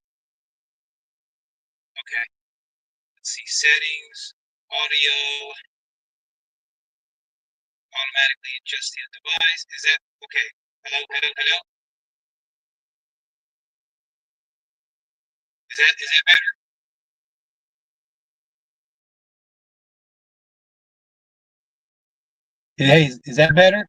Okay. Let's see, settings, audio, automatically adjust the device. Is that okay? Hello? Is that better? Hey, is that better?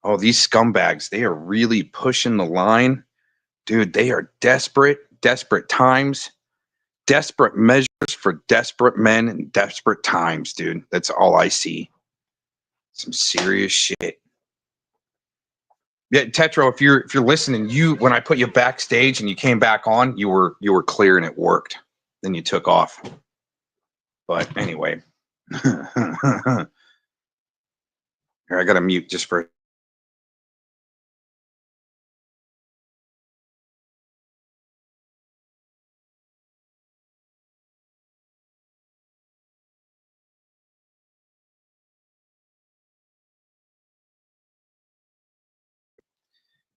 Oh, these scumbags, they are really pushing the line. Dude, they are desperate times, desperate measures for desperate men and desperate times, dude. That's all I see. Some serious shit. Yeah, Tetro, if you're listening, when I put you backstage and you came back on, you were clear and it worked. Then you took off. But anyway. Here, I got to mute just for.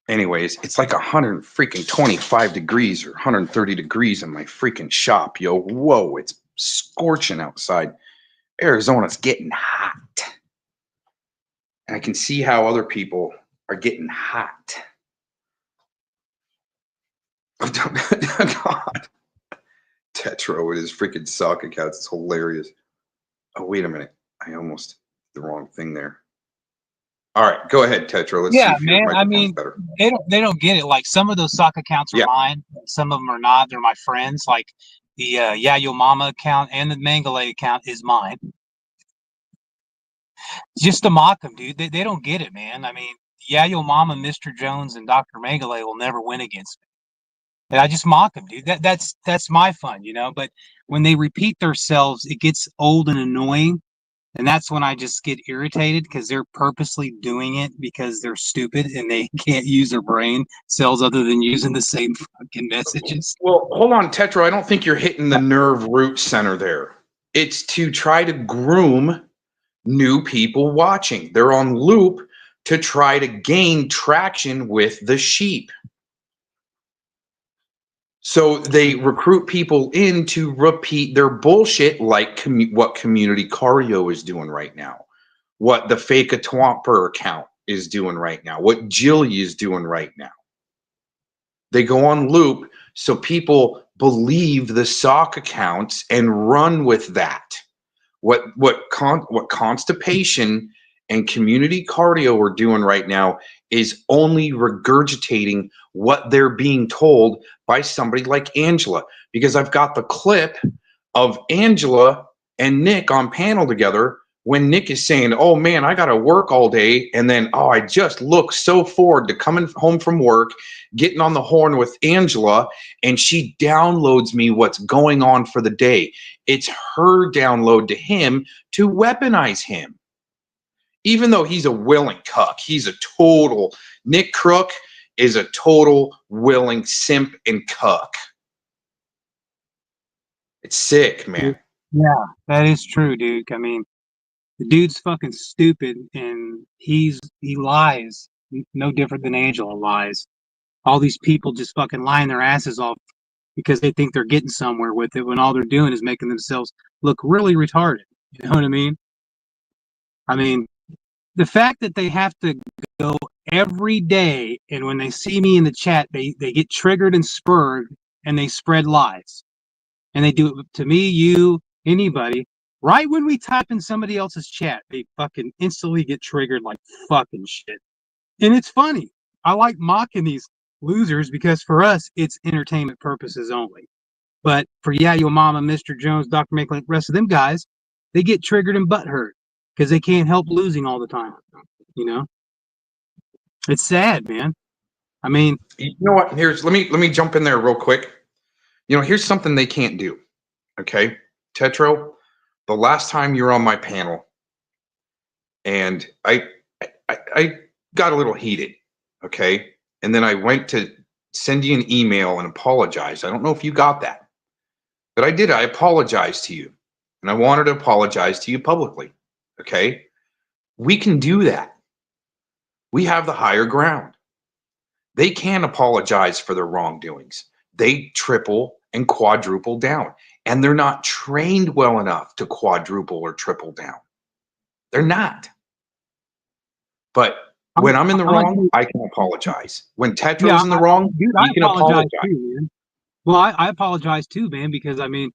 Anyways, it's like 125 degrees or 130 degrees in my freaking shop, yo. Whoa, it's scorching outside. Arizona's getting hot. And I can see how other people are getting hot. God. Tetro with his freaking sock accounts. It's hilarious. Oh, wait a minute. I almost did the wrong thing there. All right, go ahead, Tetro. Let's see Yeah, if your man. I microphone's mean, better. they don't get it. Like some of those sock accounts are Yeah. mine. Some of them are not. They're my friends. Like the Yeah Yo Mama account and the Mangale account is mine. Just to mock them, dude. They don't get it, man. I mean, Yeah Yo Mama, Mr. Jones, and Dr. Mangale will never win against me. And I just mock them, dude. That's my fun, you know. But when they repeat themselves, it gets old and annoying. And that's when I just get irritated because they're purposely doing it because they're stupid and they can't use their brain cells other than using the same fucking messages. Well, hold on, Tetro. I don't think you're hitting the nerve root center there. It's to try to groom new people watching. They're on loop to try to gain traction with the sheep. So they recruit people in to repeat their bullshit, like what Community Cardio is doing right now, what the Fake a Twomper account is doing right now, what Jilly is doing right now. They go on loop so people believe the sock accounts and run with that. What Constipation and Community Cardio are doing right now is only regurgitating what they're being told by somebody like Angela. Because I've got the clip of Angela and Nick on panel together when Nick is saying, oh man, I got to work all day. And then, oh, I just look so forward to coming home from work, getting on the horn with Angela, and she downloads me what's going on for the day. It's her download to him to weaponize him. Even though he's a willing cuck, he's a total, Nick Crook is a total willing simp and cuck. It's sick, man. Yeah, that is true, dude. I mean, the dude's fucking stupid and he lies. No different than Angela lies. All these people just fucking lying their asses off because they think they're getting somewhere with it when all they're doing is making themselves look really retarded. You know what I mean? I mean, the fact that they have to go every day and when they see me in the chat, they get triggered and spurred and they spread lies. And they do it to me, you, anybody. Right when we type in somebody else's chat, they fucking instantly get triggered like fucking shit. And it's funny. I like mocking these losers because for us, it's entertainment purposes only. But for Yeah Yo Mama, Mr. Jones, Dr. Makelin, the rest of them guys, they get triggered and butthurt because they can't help losing all the time. You know, it's sad, man. I mean, You know what? Here's let me jump in there real quick. You know, here's something they can't do. Okay, Tetro, the last time you were on my panel, and I got a little heated. Okay, and then I went to send you an email and apologize. I don't know if you got that, but I did. I apologized to you, and I wanted to apologize to you publicly. Okay, we can do that. We have the higher ground. They can't apologize for their wrongdoings. They triple and quadruple down. And they're not trained well enough to quadruple or triple down. They're not. But when I'm in the wrong, I can apologize. When Tetro's in the wrong, dude, he can apologize. Too, man. Well, I apologize too, man, because I mean,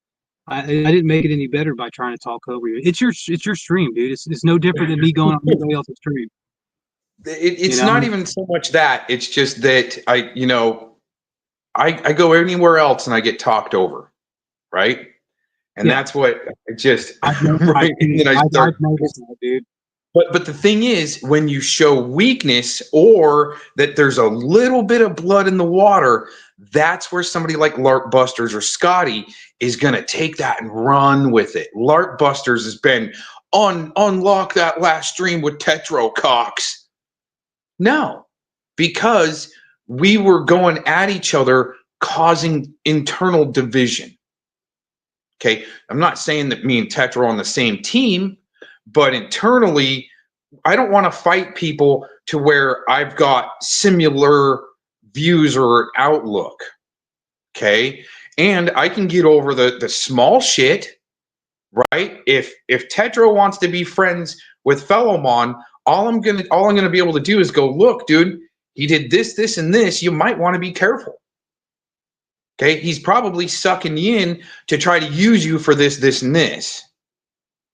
I didn't make it any better by trying to talk over you. It's your stream, dude. It's no different than me going on anybody else's stream. It's not even so much that. It's just that I go anywhere else and I get talked over, right? And that's what it just right. And then I start, dude. But the thing is, when you show weakness or that there's a little bit of blood in the water, that's where somebody like Lark Busters or Scotty is going to take that and run with it. LARP Busters has been unlock that last stream with Tetro, Cox. No, because we were going at each other, causing internal division. Okay, I'm not saying that me and Tetro are on the same team, but internally, I don't want to fight people to where I've got similar views or outlook. Okay, and I can get over the small shit, right? If Tetro wants to be friends with Fellowmon, all I'm gonna be able to do is go, look, dude, he did this, this, and this. You might want to be careful. Okay, he's probably sucking you in to try to use you for this, this, and this.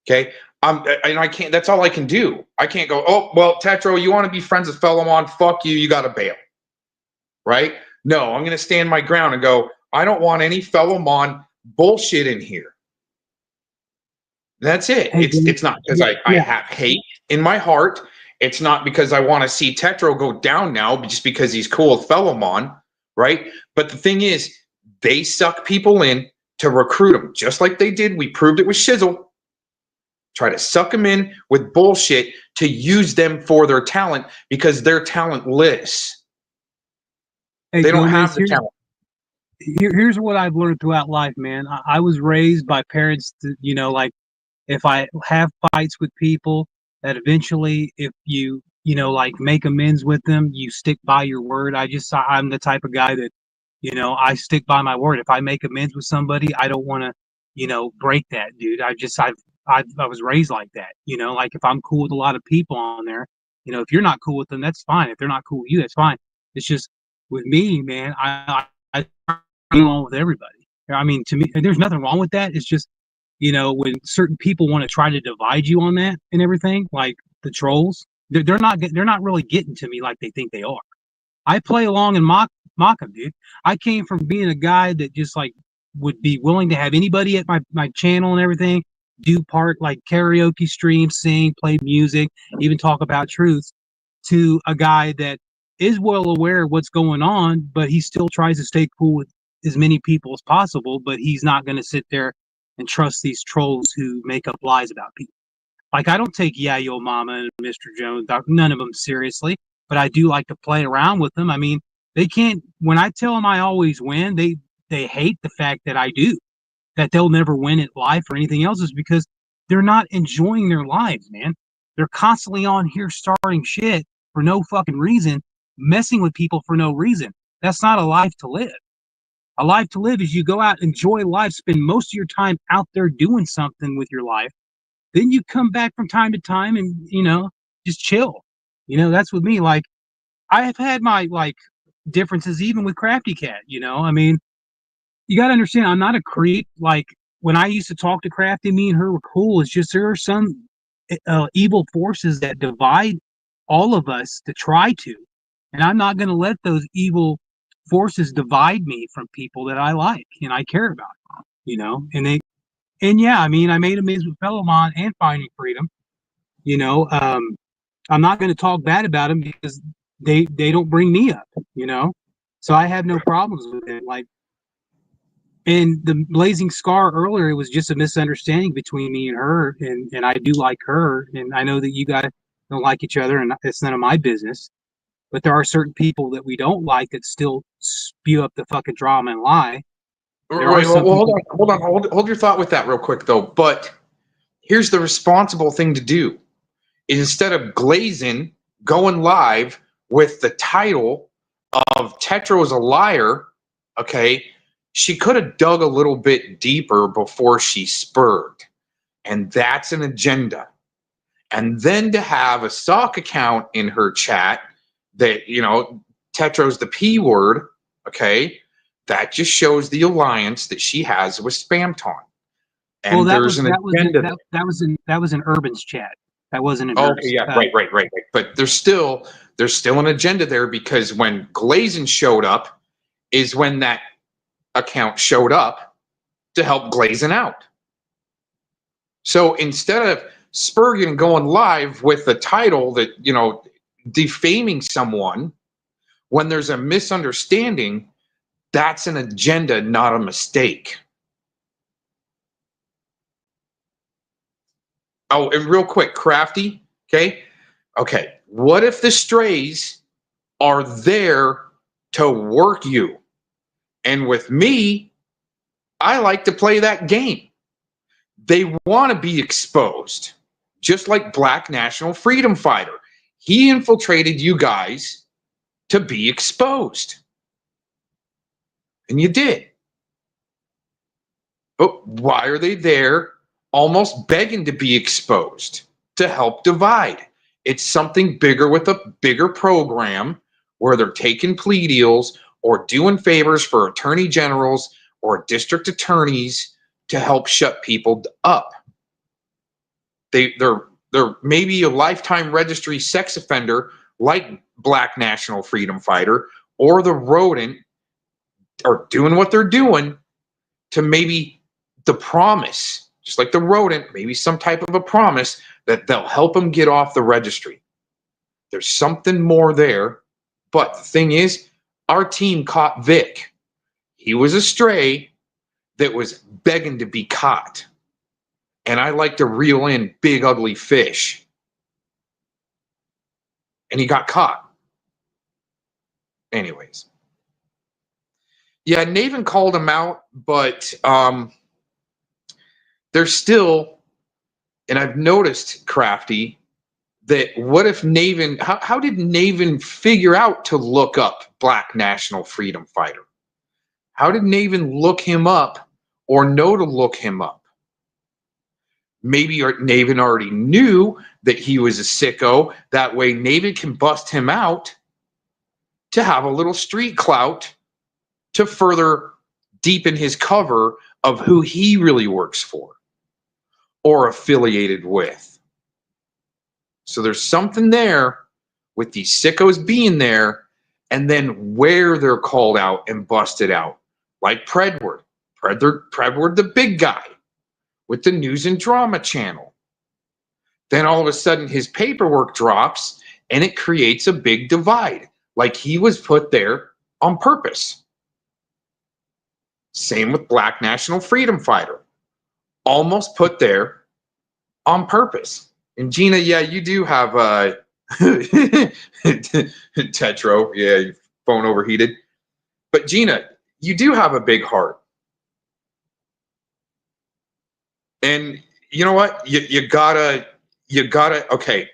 Okay, and I can't. That's all I can do. I can't go, oh well, Tetro, you want to be friends with Fellowmon? Fuck you. You got to bail. Right? No, I'm gonna stand my ground and go, I don't want any Fellowmon bullshit in here. That's it. Hey, It's not because I have hate in my heart. It's not because I want to see Tetro go down now just because he's cool with Fellowmon, right? But the thing is, they suck people in to recruit them, just like they did. We proved it with Shizzle. Try to suck them in with bullshit to use them for their talent because they're talentless. Hey, They don't Gomez, have the talent. Here's what I've learned throughout life, man. I was raised by parents that, like, if I have fights with people, that eventually, if like make amends with them, you stick by your word. I'm the type of guy that, I stick by my word. If I make amends with somebody, I don't want to, break that, dude. I was raised like that. Like if I'm cool with a lot of people on there, if you're not cool with them, that's fine. If they're not cool with you, that's fine. It's just with me, man. I get along with everybody. I mean, to me, there's nothing wrong with that. It's just, when certain people want to try to divide you on that and everything, like the trolls, they're not really getting to me like they think they are. I play along and mock them, dude. I came from being a guy that just like would be willing to have anybody at my channel and everything do part like karaoke stream, sing, play music, even talk about truths, to a guy that is well aware of what's going on, but he still tries to stay cool with as many people as possible, but he's not going to sit there and trust these trolls who make up lies about people. Like, I don't take Yeah Yo Mama and Mr. Jones, none of them seriously, but I do like to play around with them. I mean, they can't, when I tell them I always win, they hate the fact that I do, that they'll never win at life or anything else, is because they're not enjoying their lives, man. They're constantly on here starting shit for no fucking reason, messing with people for no reason. That's not a life to live. A life to live is you go out, enjoy life, spend most of your time out there doing something with your life. Then you come back from time to time and, just chill. That's with me. Like, I have had my, like, differences even with Crafty Cat, I mean, you got to understand, I'm not a creep. Like, when I used to talk to Crafty, me and her were cool. It's just there are some evil forces that divide all of us to try to. And I'm not going to let those evil forces divide me from people that I like and I care about, and yeah, I mean, I made amends with Fellowmon and Finding Freedom. I'm not going to talk bad about them because they don't bring me up, so I have no problems with it. Like, and the Blazing Scar earlier, it was just a misunderstanding between me and her, and I do like her, and I know that you guys don't like each other, and it's none of my business. But there are certain people that we don't like that still spew up the fucking drama and lie. Wait, hold your thought with that real quick though. But here's the responsible thing to do: is instead of glazing, going live with the title of Tetro is a liar. Okay, she could have dug a little bit deeper before she spurred, and that's an agenda. And then to have a sock account in her chat that Tetro's the P word. Okay. That just shows the alliance that she has with Spamton. And well, there's an agenda. That was in Urban's chat. That wasn't in okay, hers. yeah, right. But there's still an agenda there, because when Glazin showed up is when that account showed up to help Glazin out. So instead of Spurgeon going live with the title that, defaming someone when there's a misunderstanding, that's an agenda, not a mistake. Oh, and real quick, Crafty, okay? Okay, what if the strays are there to work you? And with me, I like to play that game. They want to be exposed, just like Black National Freedom Fighter. He infiltrated you guys to be exposed. And you did. But why are they there almost begging to be exposed? To help divide. It's something bigger with a bigger program where they're taking plea deals or doing favors for attorney generals or district attorneys to help shut people up. They're maybe a lifetime registry sex offender like Black National Freedom Fighter or the rodent are doing what they're doing to maybe the promise, just like the rodent, maybe some type of a promise that they'll help them get off the registry. There's something more there. But the thing is, our team caught Vic. He was a stray that was begging to be caught. And I like to reel in big, ugly fish. And he got caught. Anyways. Yeah, Naven called him out, but there's still, and I've noticed, Crafty, that what if Naven, how did Naven figure out to look up Black National Freedom Fighter? How did Naven look him up or know to look him up? Maybe Naven already knew that he was a sicko. That way Naven can bust him out to have a little street clout to further deepen his cover of who he really works for or affiliated with. So there's something there with these sickos being there and then where they're called out and busted out. Like Predward. Predward, the big guy with the news and drama channel. Then all of a sudden his paperwork drops and it creates a big divide. Like he was put there on purpose. Same with Black National Freedom Fighter. Almost put there on purpose. And Gina, yeah, you do have Tetro. Yeah, your phone overheated. But Gina, you do have a big heart. And you know what? You gotta, okay.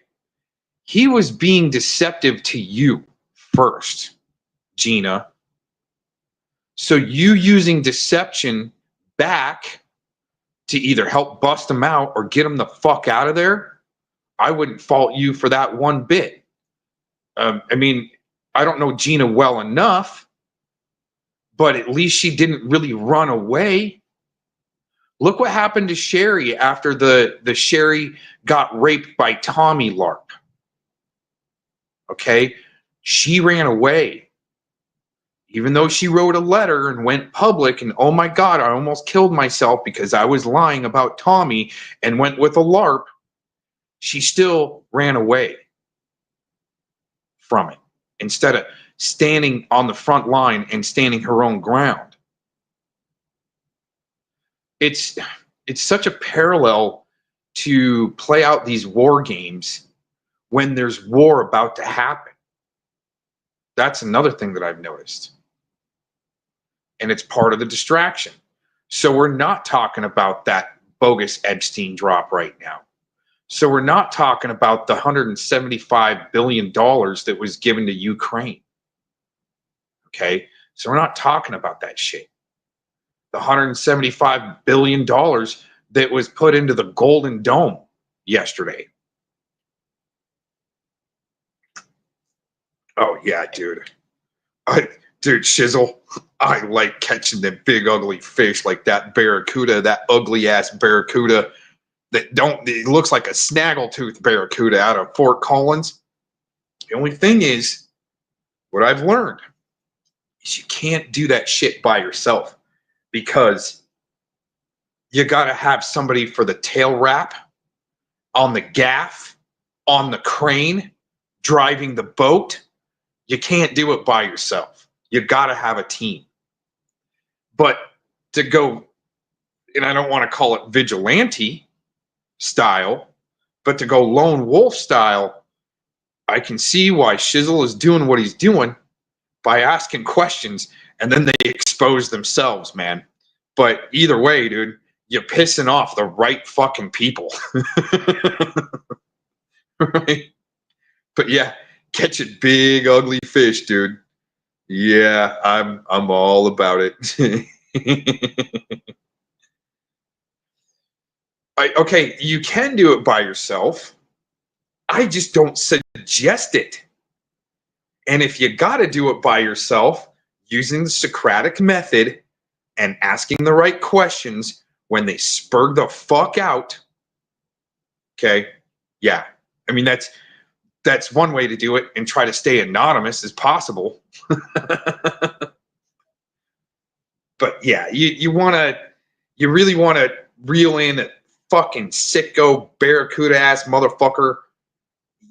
He was being deceptive to you first, Gina. So you using deception back to either help bust him out or get him the fuck out of there, I wouldn't fault you for that one bit. I mean, I don't know Gina well enough, but at least she didn't really run away. Look what happened to Sherry after the Sherry got raped by Tommy LARP. Okay? She ran away. Even though she wrote a letter and went public and, oh my God, I almost killed myself because I was lying about Tommy and went with a LARP, she still ran away from it instead of standing on the front line and standing her own ground. It's such a parallel to play out these war games when there's war about to happen. That's another thing that I've noticed. And it's part of the distraction. So we're not talking about that bogus Epstein drop right now. So we're not talking about the $175 billion that was given to Ukraine. Okay? So we're not talking about that shit. The $175 billion that was put into the Golden Dome yesterday. Oh, yeah, dude. Dude, Shizzle, I like catching the big ugly fish like that barracuda, that ugly ass barracuda it looks like a snaggletooth barracuda out of Fort Collins. The only thing is, what I've learned is you can't do that shit by yourself because you got to have somebody for the tail wrap, on the gaff, on the crane, driving the boat. You can't do it by yourself. You got to have a team. But to go, and I don't want to call it vigilante style, But to go lone wolf style, I can see why Shizzle is doing what he's doing by asking questions, and then they expose themselves, man. But either way, dude, you're pissing off the right fucking people. Right? But yeah, catching big ugly fish, dude. Yeah, I'm all about it. Okay, you can do it by yourself. I just don't suggest it. And if you got to do it by yourself, using the Socratic method and asking the right questions when they spur the fuck out, okay, yeah. I mean, that's one way to do it, and try to stay anonymous as possible. But yeah, you really want to reel in a fucking sicko barracuda ass motherfucker.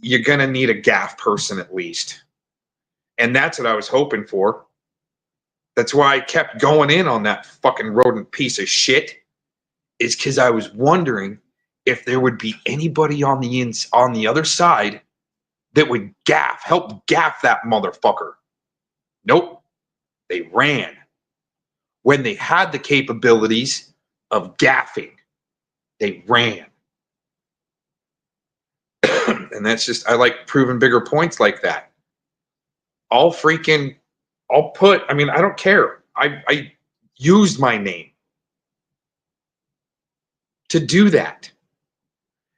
You're gonna need a gaff person at least, and that's what I was hoping for. That's why I kept going in on that fucking rodent piece of shit, is because I was wondering if there would be anybody on the other side that would help gaff that motherfucker. Nope, they ran when they had the capabilities of gaffing. They ran. And that's just, I like proving bigger points like that. I don't care. I used my name to do that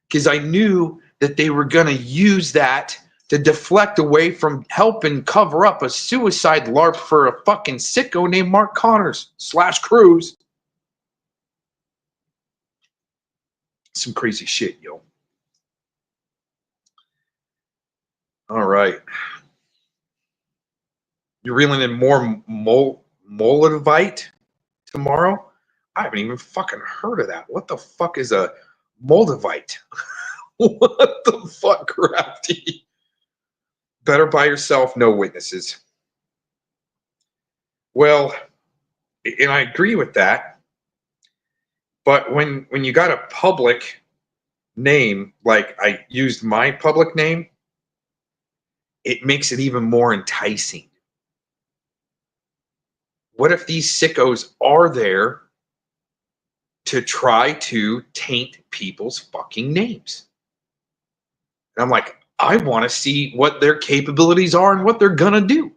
because I knew that they were going to use that to deflect away from helping cover up a suicide LARP for a fucking sicko named Mark Connors / Cruz. Some crazy shit, yo. All right. You're reeling in more Moldavite tomorrow? I haven't even fucking heard of that. What the fuck is a Moldavite? What the fuck, Crafty? Better by yourself, no witnesses. Well, and I agree with that. But when you got a public name, like I used my public name, it makes it even more enticing. What if these sickos are there to try to taint people's fucking names? And I'm like, I want to see what their capabilities are and what they're going to do.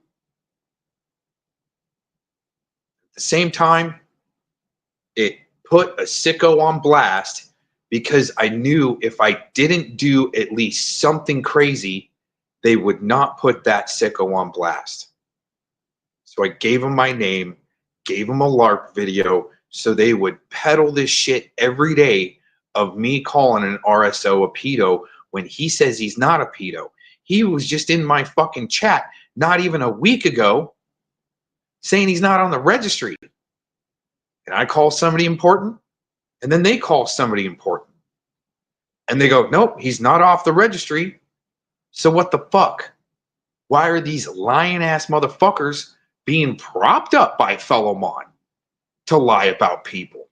At the same time, it put a sicko on blast because I knew if I didn't do at least something crazy, they would not put that sicko on blast. So I gave them my name, gave them a LARP video, so they would peddle this shit every day of me calling an RSO a pedo when he says he's not a pedo. He was just in my fucking chat not even a week ago saying he's not on the registry. And I call somebody important, and then they call somebody important. And they go, nope, he's not off the registry. So what the fuck? Why are these lying-ass motherfuckers being propped up by fellow Mon to lie about people?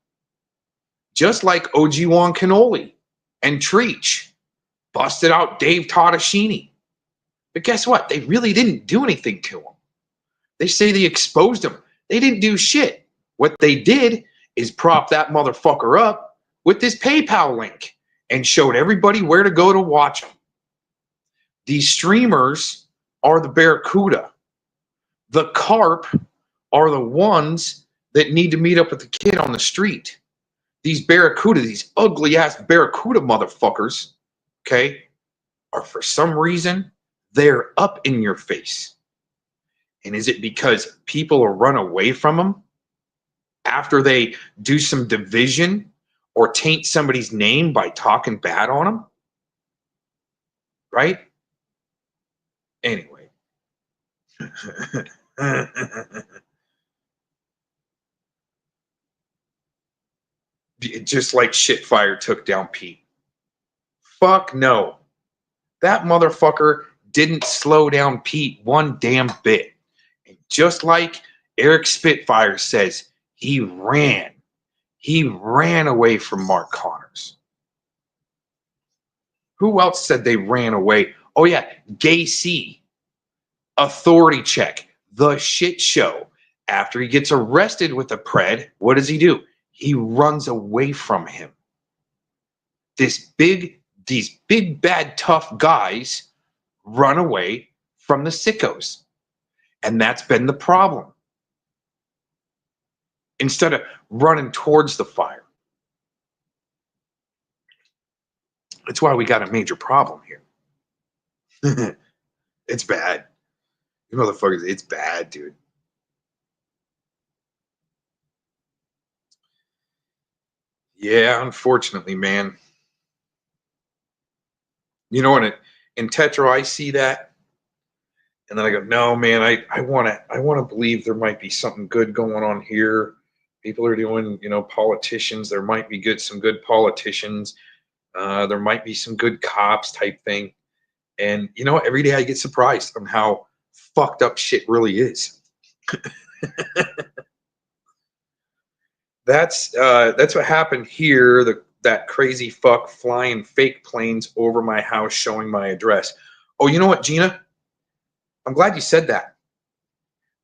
Just like OG Juan Cannoli and Treach busted out Dave Tadashini. But guess what? They really didn't do anything to him. They say they exposed him. They didn't do shit. What they did is prop that motherfucker up with this PayPal link and showed everybody where to go to watch him. These streamers are the Barracuda. The carp are the ones that need to meet up with the kid on the street. These Barracuda, these ugly ass Barracuda motherfuckers, okay, are for some reason, they're up in your face. And is it because people will run away from them after they do some division or taint somebody's name by talking bad on them? Right? Anyway. Just like Shitfire took down Pete. Fuck no. That motherfucker didn't slow down Pete one damn bit. And just like Eric Spitfire says, he ran. He ran away from Mark Connors. Who else said they ran away? Oh yeah, Gay C. Authority check. The shit show. After he gets arrested with a pred, what does he do? He runs away from him. These big, bad, tough guys run away from the sickos. And that's been the problem. Instead of running towards the fire. That's why we got a major problem here. It's bad. You motherfuckers, it's bad, dude. Yeah, unfortunately, man. You know, in Tetro, I see that, and then I go, no, man, I want to believe there might be something good going on here. People are doing, politicians. There might be some good politicians. There might be some good cops type thing. And every day I get surprised on how fucked up shit really is. That's what happened here. That crazy fuck flying fake planes over my house showing my address. Oh, you know what, Gina? I'm glad you said that.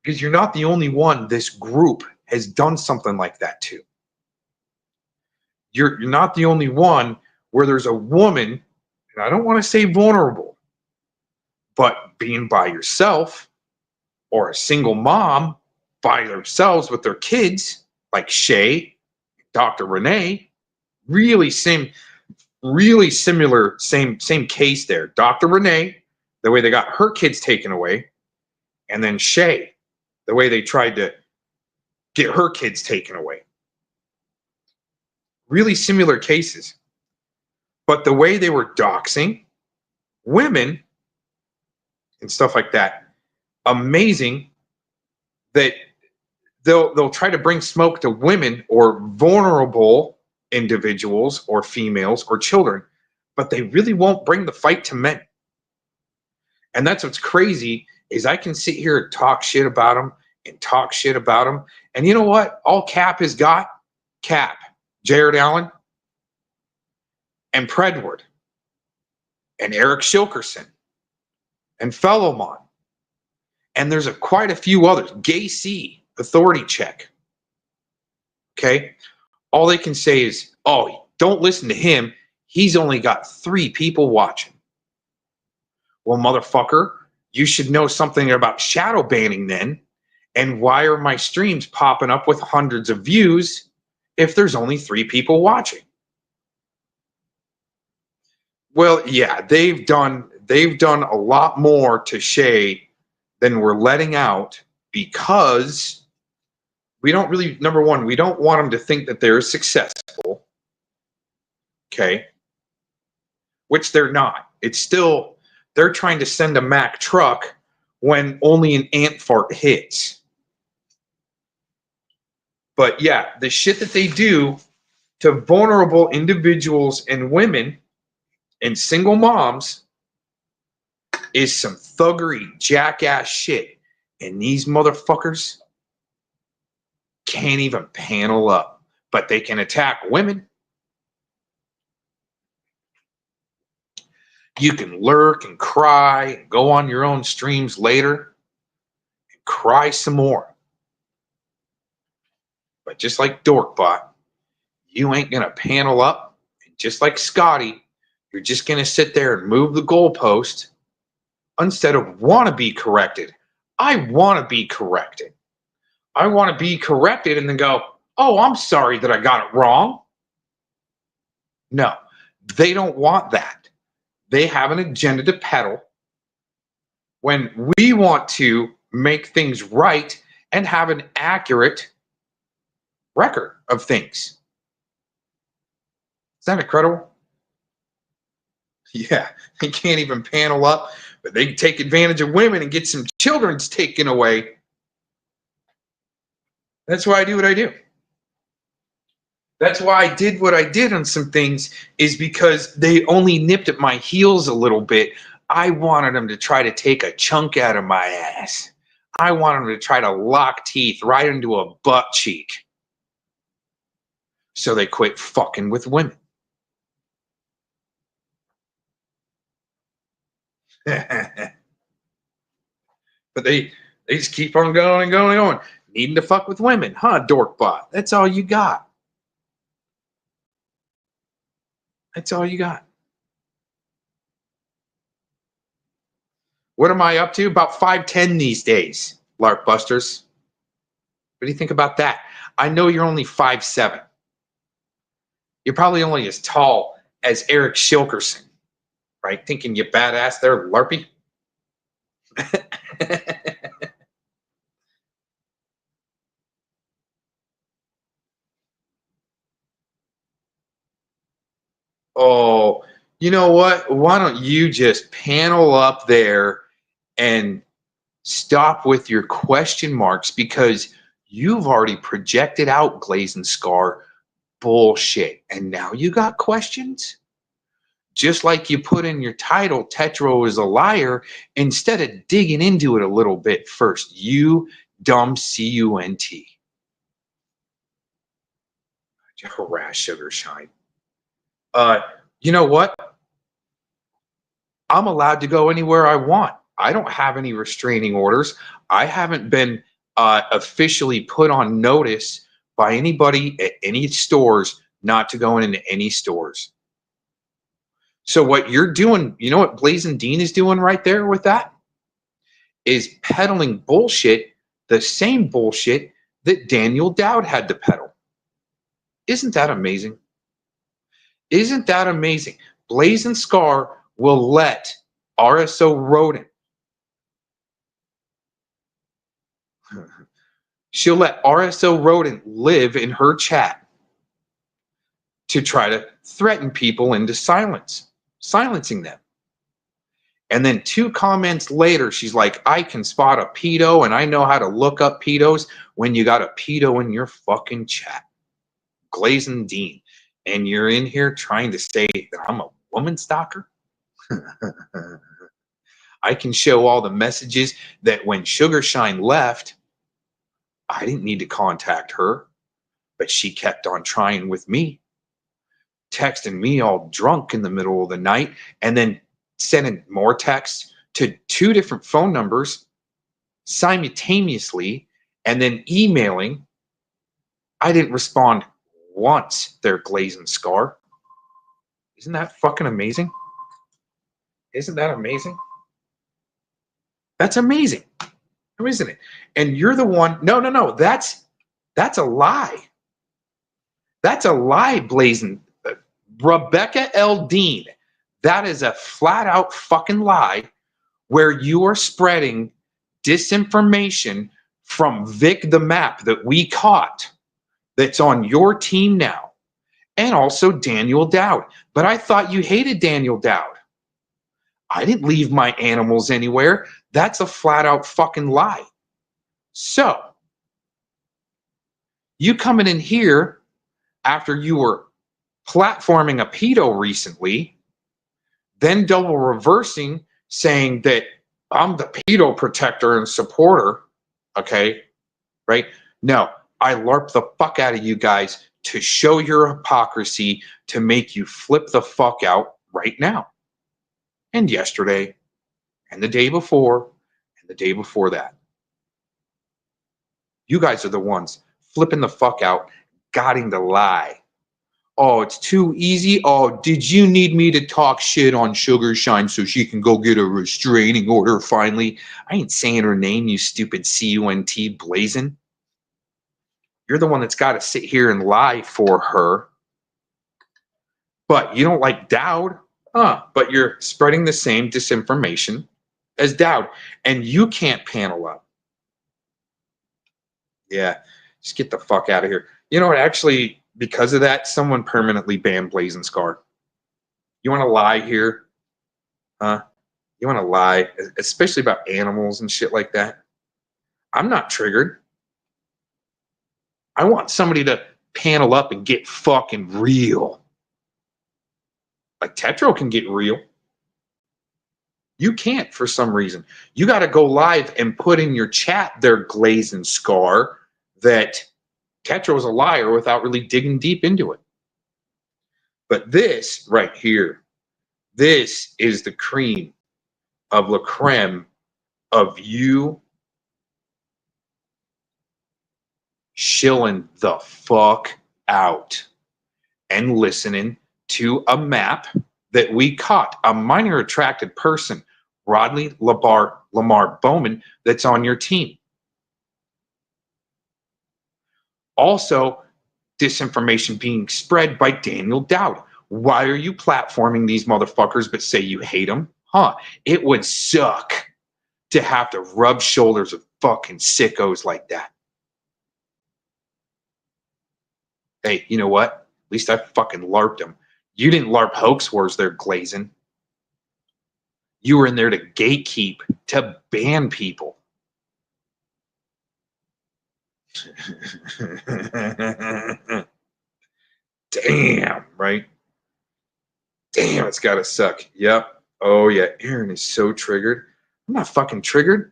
Because you're not the only one this group has done something like that to. You're not the only one where there's a woman, and I don't want to say vulnerable, but being by yourself, or a single mom by themselves with their kids, like Shay, Dr. Renee, really similar, same case there. Dr. Renee, the way they got her kids taken away, and then Shay, the way they tried to get her kids taken away. Really similar cases. But the way they were doxing women and stuff like that, amazing that they'll try to bring smoke to women or vulnerable individuals or females or children, but they really won't bring the fight to men. And that's what's crazy is I can sit here and talk shit about them and talk shit about them. And you know what? All Cap has got? Cap, Jared Allen, and Predward, and Eric Shilkerson, and Fellowmon. And there's quite a few others. Gay C, authority check. Okay? All they can say is, oh, don't listen to him. He's only got 3 people watching. Well, motherfucker, you should know something about shadow banning then. And why are my streams popping up with hundreds of views if there's only 3 people watching? Well, yeah, they've done a lot more to Shay than we're letting out because we don't really, number one, we don't want them to think that they're successful. Okay. Which they're not. It's still, they're trying to send a Mack truck when only an ant fart hits. But yeah, the shit that they do to vulnerable individuals and women and single moms is some thuggery, jackass shit. And these motherfuckers can't even panel up, but they can attack women. You can lurk and cry and go on your own streams later and cry some more. But just like Dorkbot, you ain't going to panel up. And just like Scotty, you're just going to sit there and move the goalpost instead of want to be corrected. I want to be corrected. I want to be corrected and then go, oh, I'm sorry that I got it wrong. No, they don't want that. They have an agenda to peddle when we want to make things right and have an accurate record of things. Is that incredible? Yeah, they can't even panel up, but they take advantage of women and get some children's taken away. That's why I do what I do. That's why I did what I did on some things, is because they only nipped at my heels a little bit. I wanted them to try to take a chunk out of my ass. I wanted them to try to lock teeth right into a butt cheek. So they quit fucking with women. But they just keep on going and going and going. Needing to fuck with women, huh, dorkbot? That's all you got. That's all you got. What am I up to? About 5'10" these days, Lark Busters. What do you think about that? I know you're only 5'7". You're probably only as tall as Eric Shilkerson, right? Thinking you badass there, Larpy. Oh, you know what? Why don't you just panel up there and stop with your question marks, because you've already projected out Glaze and Scar bullshit. And now you got questions? Just like you put in your title, Tetro is a liar, instead of digging into it a little bit first. You dumb cunt. Harass Sugar Shine. You know what? I'm allowed to go anywhere I want. I don't have any restraining orders. I haven't been officially put on notice by anybody at any stores not to go into any stores. So what you're doing, you know what Blazing Dean is doing right there with that? Is peddling bullshit, the same bullshit that Daniel Dowd had to peddle. Isn't that amazing? Isn't that amazing? Blazing Scar will let RSO Rodent, she'll let RSO Rodent live in her chat to try to threaten people into silencing them. And then 2 comments later, she's like, I can spot a pedo and I know how to look up pedos, when you got a pedo in your fucking chat. Glazing Dean. And you're in here trying to say that I'm a woman stalker? I can show all the messages that when Sugar Shine left, I didn't need to contact her, but she kept on trying with me, texting me all drunk in the middle of the night, and then sending more texts to 2 different phone numbers simultaneously, and then emailing. I didn't respond once, there, Glazing Scar. Isn't that fucking amazing? Isn't that amazing? That's amazing, isn't it? And you're the one. No. That's a lie. That's a lie, Blazing. Rebecca L. Dean. That is a flat out fucking lie, where you are spreading disinformation from Vic the Map that we caught, that's on your team now, and also Daniel Dowd. But I thought you hated Daniel Dowd. I didn't leave my animals anywhere. That's a flat out fucking lie. So, you coming in here after you were platforming a pedo recently, then double reversing, saying that I'm the pedo protector and supporter, okay, right? No, I LARP the fuck out of you guys to show your hypocrisy, to make you flip the fuck out right now. And yesterday, and the day before, and the day before that. You guys are the ones flipping the fuck out, guiding the lie. Oh, it's too easy. Oh, did you need me to talk shit on Sugar Shine so she can go get a restraining order finally? I ain't saying her name, you stupid cunt blazing. You're the one that's got to sit here and lie for her. But you don't like Dowd, but you're spreading the same disinformation as Dowd, and you can't panel up. Yeah, just get the fuck out of here. You know what? Actually, because of that, someone permanently banned Blazing Scar. You want to lie here? Huh? You want to lie, especially about animals and shit like that? I'm not triggered. I want somebody to panel up and get fucking real. Like Tetro can get real. You can't for some reason. You got to go live and put in your chat there, Glazing Scar, that Tetro's a liar without really digging deep into it. But this right here, this is the cream of la creme of you chilling the fuck out and listening to a map that we caught a minor attracted person, Rodney Lamar Bowman, that's on your team. Also, disinformation being spread by Daniel Dowd. Why are you platforming these motherfuckers but say you hate them? Huh? It would suck to have to rub shoulders with fucking sickos like that. Hey, you know what? At least I fucking LARPed them. You didn't LARP Hoax Wars there, Glazing. You were in there to gatekeep, to ban people. Damn, right? Damn, it's gotta suck. Yep. Oh yeah, Aaron is so triggered. I'm not fucking triggered.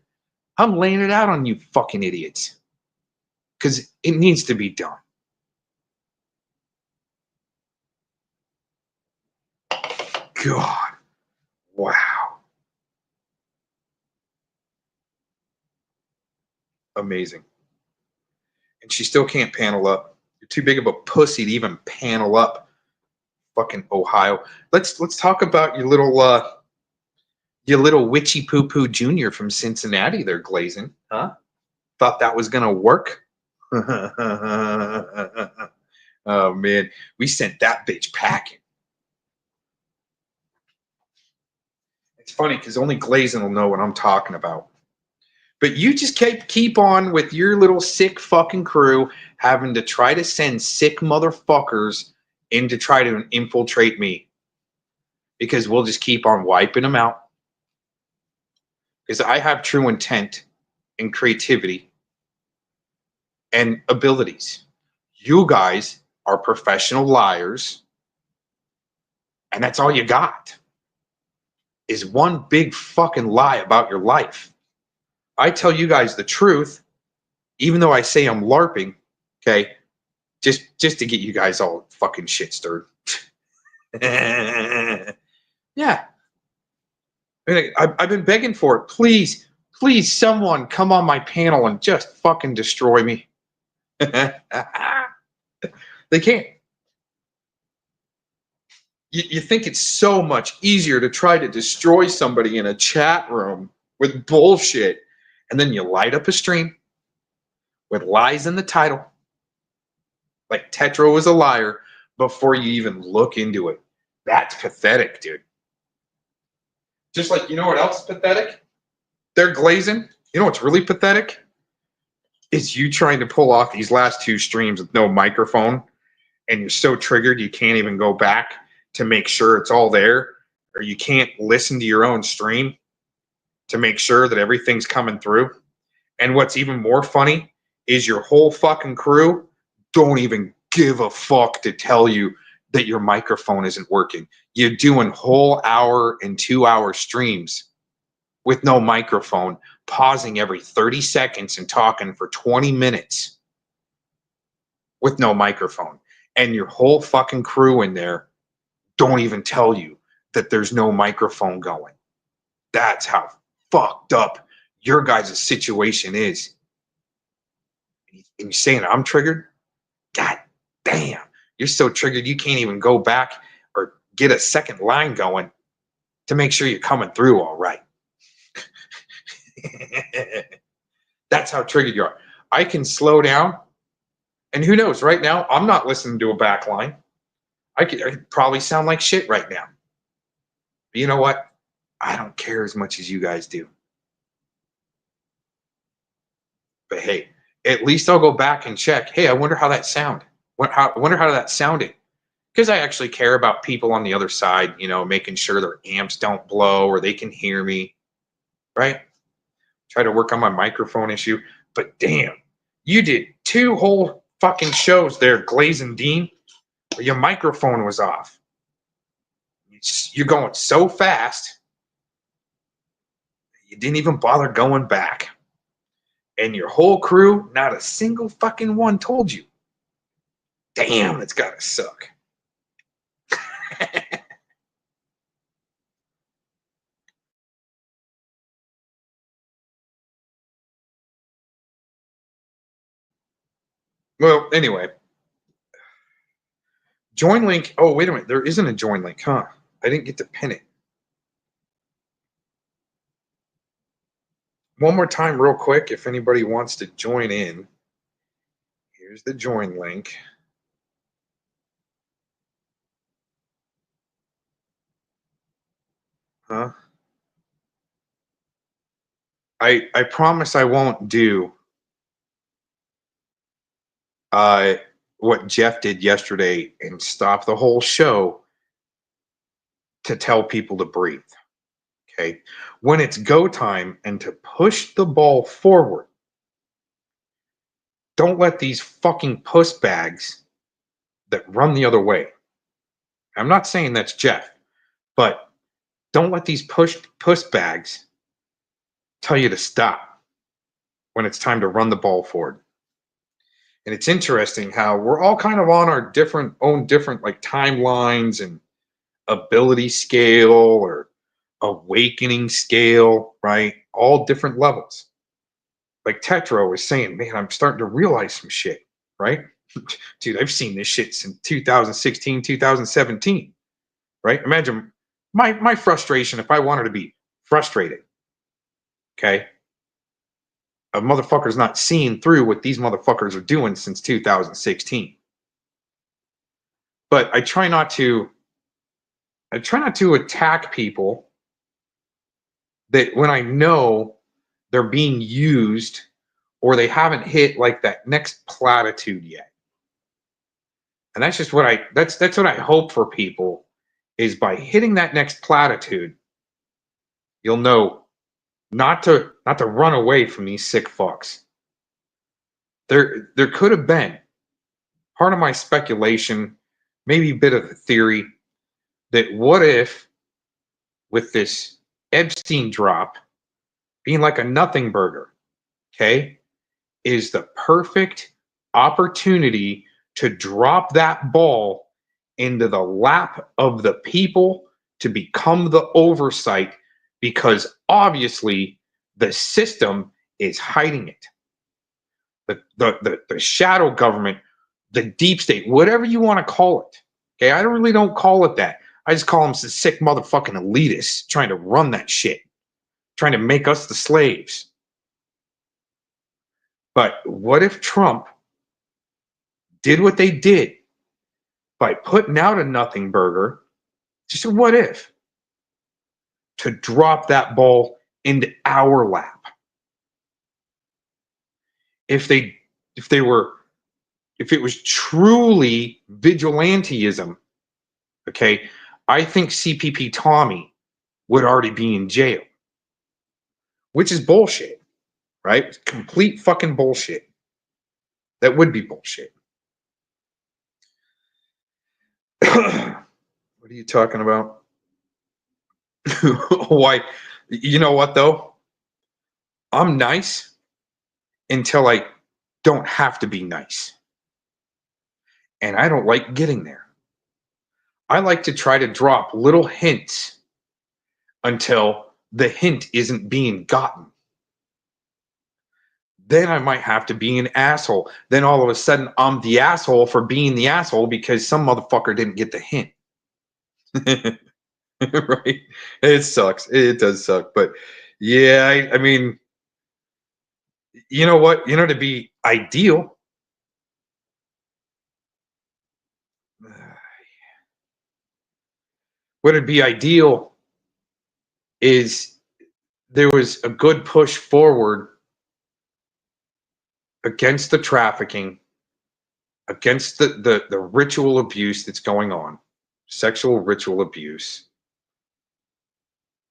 I'm laying it out on you fucking idiots. Because it needs to be done. God. Wow. Amazing. And she still can't panel up. You're too big of a pussy to even panel up. Fucking Ohio. Let's talk about your little witchy poo poo junior from Cincinnati there, Glazing. Huh? Thought that was gonna work? Oh man, we sent that bitch packing. It's funny because only Glazing will know what I'm talking about. But you just keep on with your little sick fucking crew having to try to send sick motherfuckers in to try to infiltrate me. Because we'll just keep on wiping them out. Because I have true intent and creativity and abilities. You guys are professional liars. And that's all you got. Is one big fucking lie about your life. I tell you guys the truth, even though I say I'm LARPing, okay, just to get you guys all fucking shit stirred. Yeah. I mean, I've been begging for it. Please, please, someone come on my panel and just fucking destroy me. They can't. You think it's so much easier to try to destroy somebody in a chat room with bullshit, and then you light up a stream with lies in the title, like Tetro was a liar, before you even look into it. That's pathetic, dude. Just like, you know what else is pathetic? They're Glazing. You know what's really pathetic? Is you trying to pull off these last two streams with no microphone, and you're so triggered you can't even go back to make sure it's all there, or you can't listen to your own stream to make sure that everything's coming through. And what's even more funny is your whole fucking crew don't even give a fuck to tell you that your microphone isn't working. You're doing whole hour and 2 hour streams with no microphone, pausing every 30 seconds and talking for 20 minutes with no microphone. And your whole fucking crew in there don't even tell you that there's no microphone going. That's how fucked up your guys' situation is. And you're saying I'm triggered? God damn. You're so triggered you can't even go back or get a second line going to make sure you're coming through all right. That's how triggered you are. I can slow down. And who knows, right now, I'm not listening to a back line. I could probably sound like shit right now. But you know what? I don't care as much as you guys do. But hey, at least I'll go back and check. Hey, I wonder how that sounded. I wonder how that sounded. Because I actually care about people on the other side, you know, making sure their amps don't blow or they can hear me. Right? Try to work on my microphone issue. But damn, you did 2 whole fucking shows there, Glazing Dean, where your microphone was off. You're going so fast, you didn't even bother going back. And your whole crew, not a single fucking one told you. Damn, it's gotta suck. Well, anyway. Join link. Oh, wait a minute. There isn't a join link, huh? I didn't get to pin it. One more time, real quick, if anybody wants to join in. Here's the join link. Huh? I promise I won't do what Jeff did yesterday and stop the whole show to tell people to breathe. Okay? When it's go time and to push the ball forward, don't let these fucking puss bags that run the other way. I'm not saying that's Jeff, but don't let these puss bags tell you to stop when it's time to run the ball forward. And it's interesting how we're all kind of on our own different like timelines and ability scale or awakening scale, right? All different levels. Like Tetro was saying, man, I'm starting to realize some shit, right? Dude, I've seen this shit since 2016, 2017, right? Imagine my frustration if I wanted to be frustrated, okay? A motherfucker's not seeing through what these motherfuckers are doing since 2016. But I try not to attack people that when I know they're being used or they haven't hit like that next platitude yet. And that's just what that's what I hope for people is by hitting that next platitude, you'll know not to run away from these sick fucks. There could have been part of my speculation, maybe a bit of a theory, that what if with this Epstein drop being like a nothing burger, okay, is the perfect opportunity to drop that ball into the lap of the people to become the oversight because obviously the system is hiding it. The shadow government, the deep state, whatever you want to call it. Okay, I don't call it that. I just call them the sick motherfucking elitists trying to run that shit, trying to make us the slaves. But what if Trump did what they did by putting out a nothing burger? Just a what if? To drop that ball into our lap. If it was truly vigilantism, okay, I think CPP Tommy would already be in jail, which is bullshit, right? Complete fucking bullshit. That would be bullshit. What are you talking about? Why? You know what, though? I'm nice until I don't have to be nice. And I don't like getting there. I like to try to drop little hints until the hint isn't being gotten. Then I might have to be an asshole. Then all of a sudden, I'm the asshole for being the asshole because some motherfucker didn't get the hint. Right? It sucks. It does suck. But yeah, I mean, you know what? You know, to be ideal, what would be ideal is there was a good push forward against the trafficking, against the ritual abuse that's going on, sexual ritual abuse.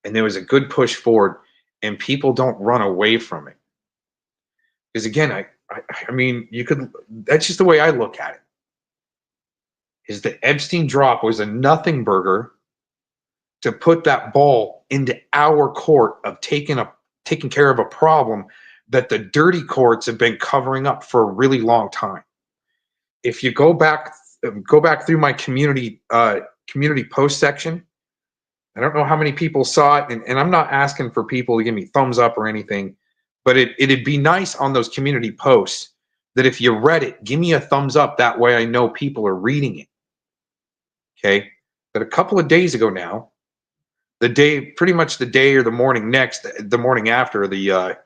And there was a good push forward, and people don't run away from it. Because again, I mean, that's just the way I look at it. Is the Epstein drop was a nothing burger to put that ball into our court of taking care of a problem that the dirty courts have been covering up for a really long time. If you go back through my community post section, I don't know how many people saw it, and I'm not asking for people to give me thumbs up or anything, but it'd be nice on those community posts that if you read it, give me a thumbs up. That way I know people are reading it. Okay. But a couple of days ago now, pretty much the day or the morning after the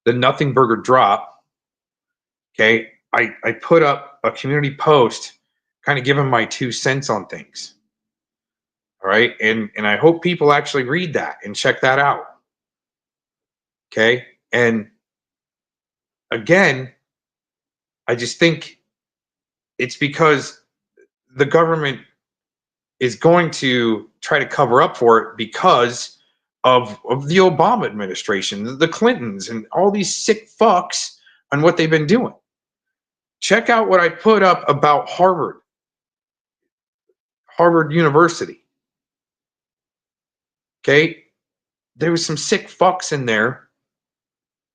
Nothing Burger drop. Okay. I put up a community post kind of giving my 2 cents on things. All right. And I hope people actually read that and check that out. Okay. And again, I just think it's because the government is going to try to cover up for it because of the Obama administration, the Clintons, and all these sick fucks on what they've been doing. Check out what I put up about Harvard University. Okay. There was some sick fucks in there.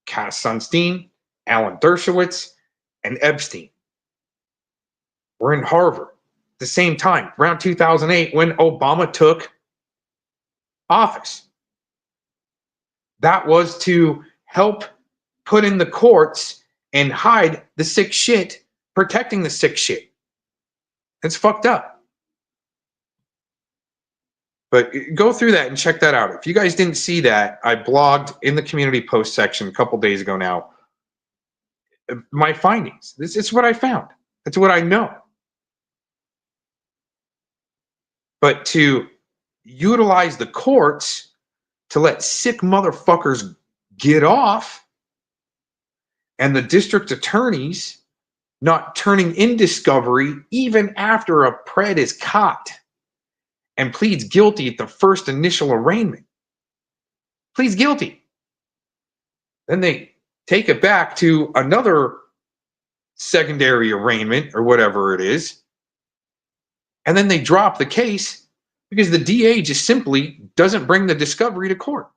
Cass Sunstein, Alan Dershowitz, and Epstein were in Harvard at the same time, around 2008, when Obama took office. That was to help put in the courts and hide the sick shit, protecting the sick shit. It's fucked up. But go through that and check that out. If you guys didn't see that, I blogged in the community post section a couple days ago now my findings. This is what I found. That's what I know. But to utilize the courts to let sick motherfuckers get off, and the district attorneys not turning in discovery even after a pred is caught and pleads guilty at the first initial arraignment. Pleads guilty. Then they take it back to another secondary arraignment or whatever it is. And then they drop the case because the DA just simply doesn't bring the discovery to court.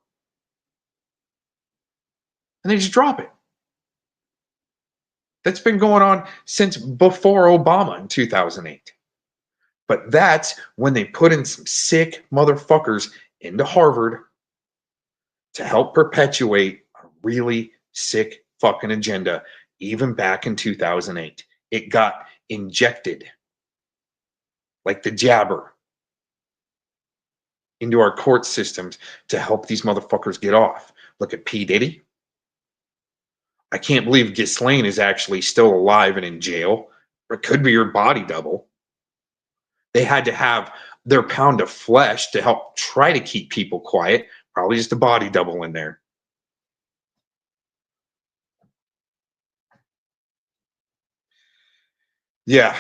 And they just drop it. That's been going on since before Obama in 2008. But that's when they put in some sick motherfuckers into Harvard to help perpetuate a really sick fucking agenda, even back in 2008. It got injected like the jabber into our court systems to help these motherfuckers get off. Look at P. Diddy. I can't believe Ghislaine is actually still alive and in jail. Or it could be her body double. They had to have their pound of flesh to help try to keep people quiet. Probably just a body double in there. Yeah,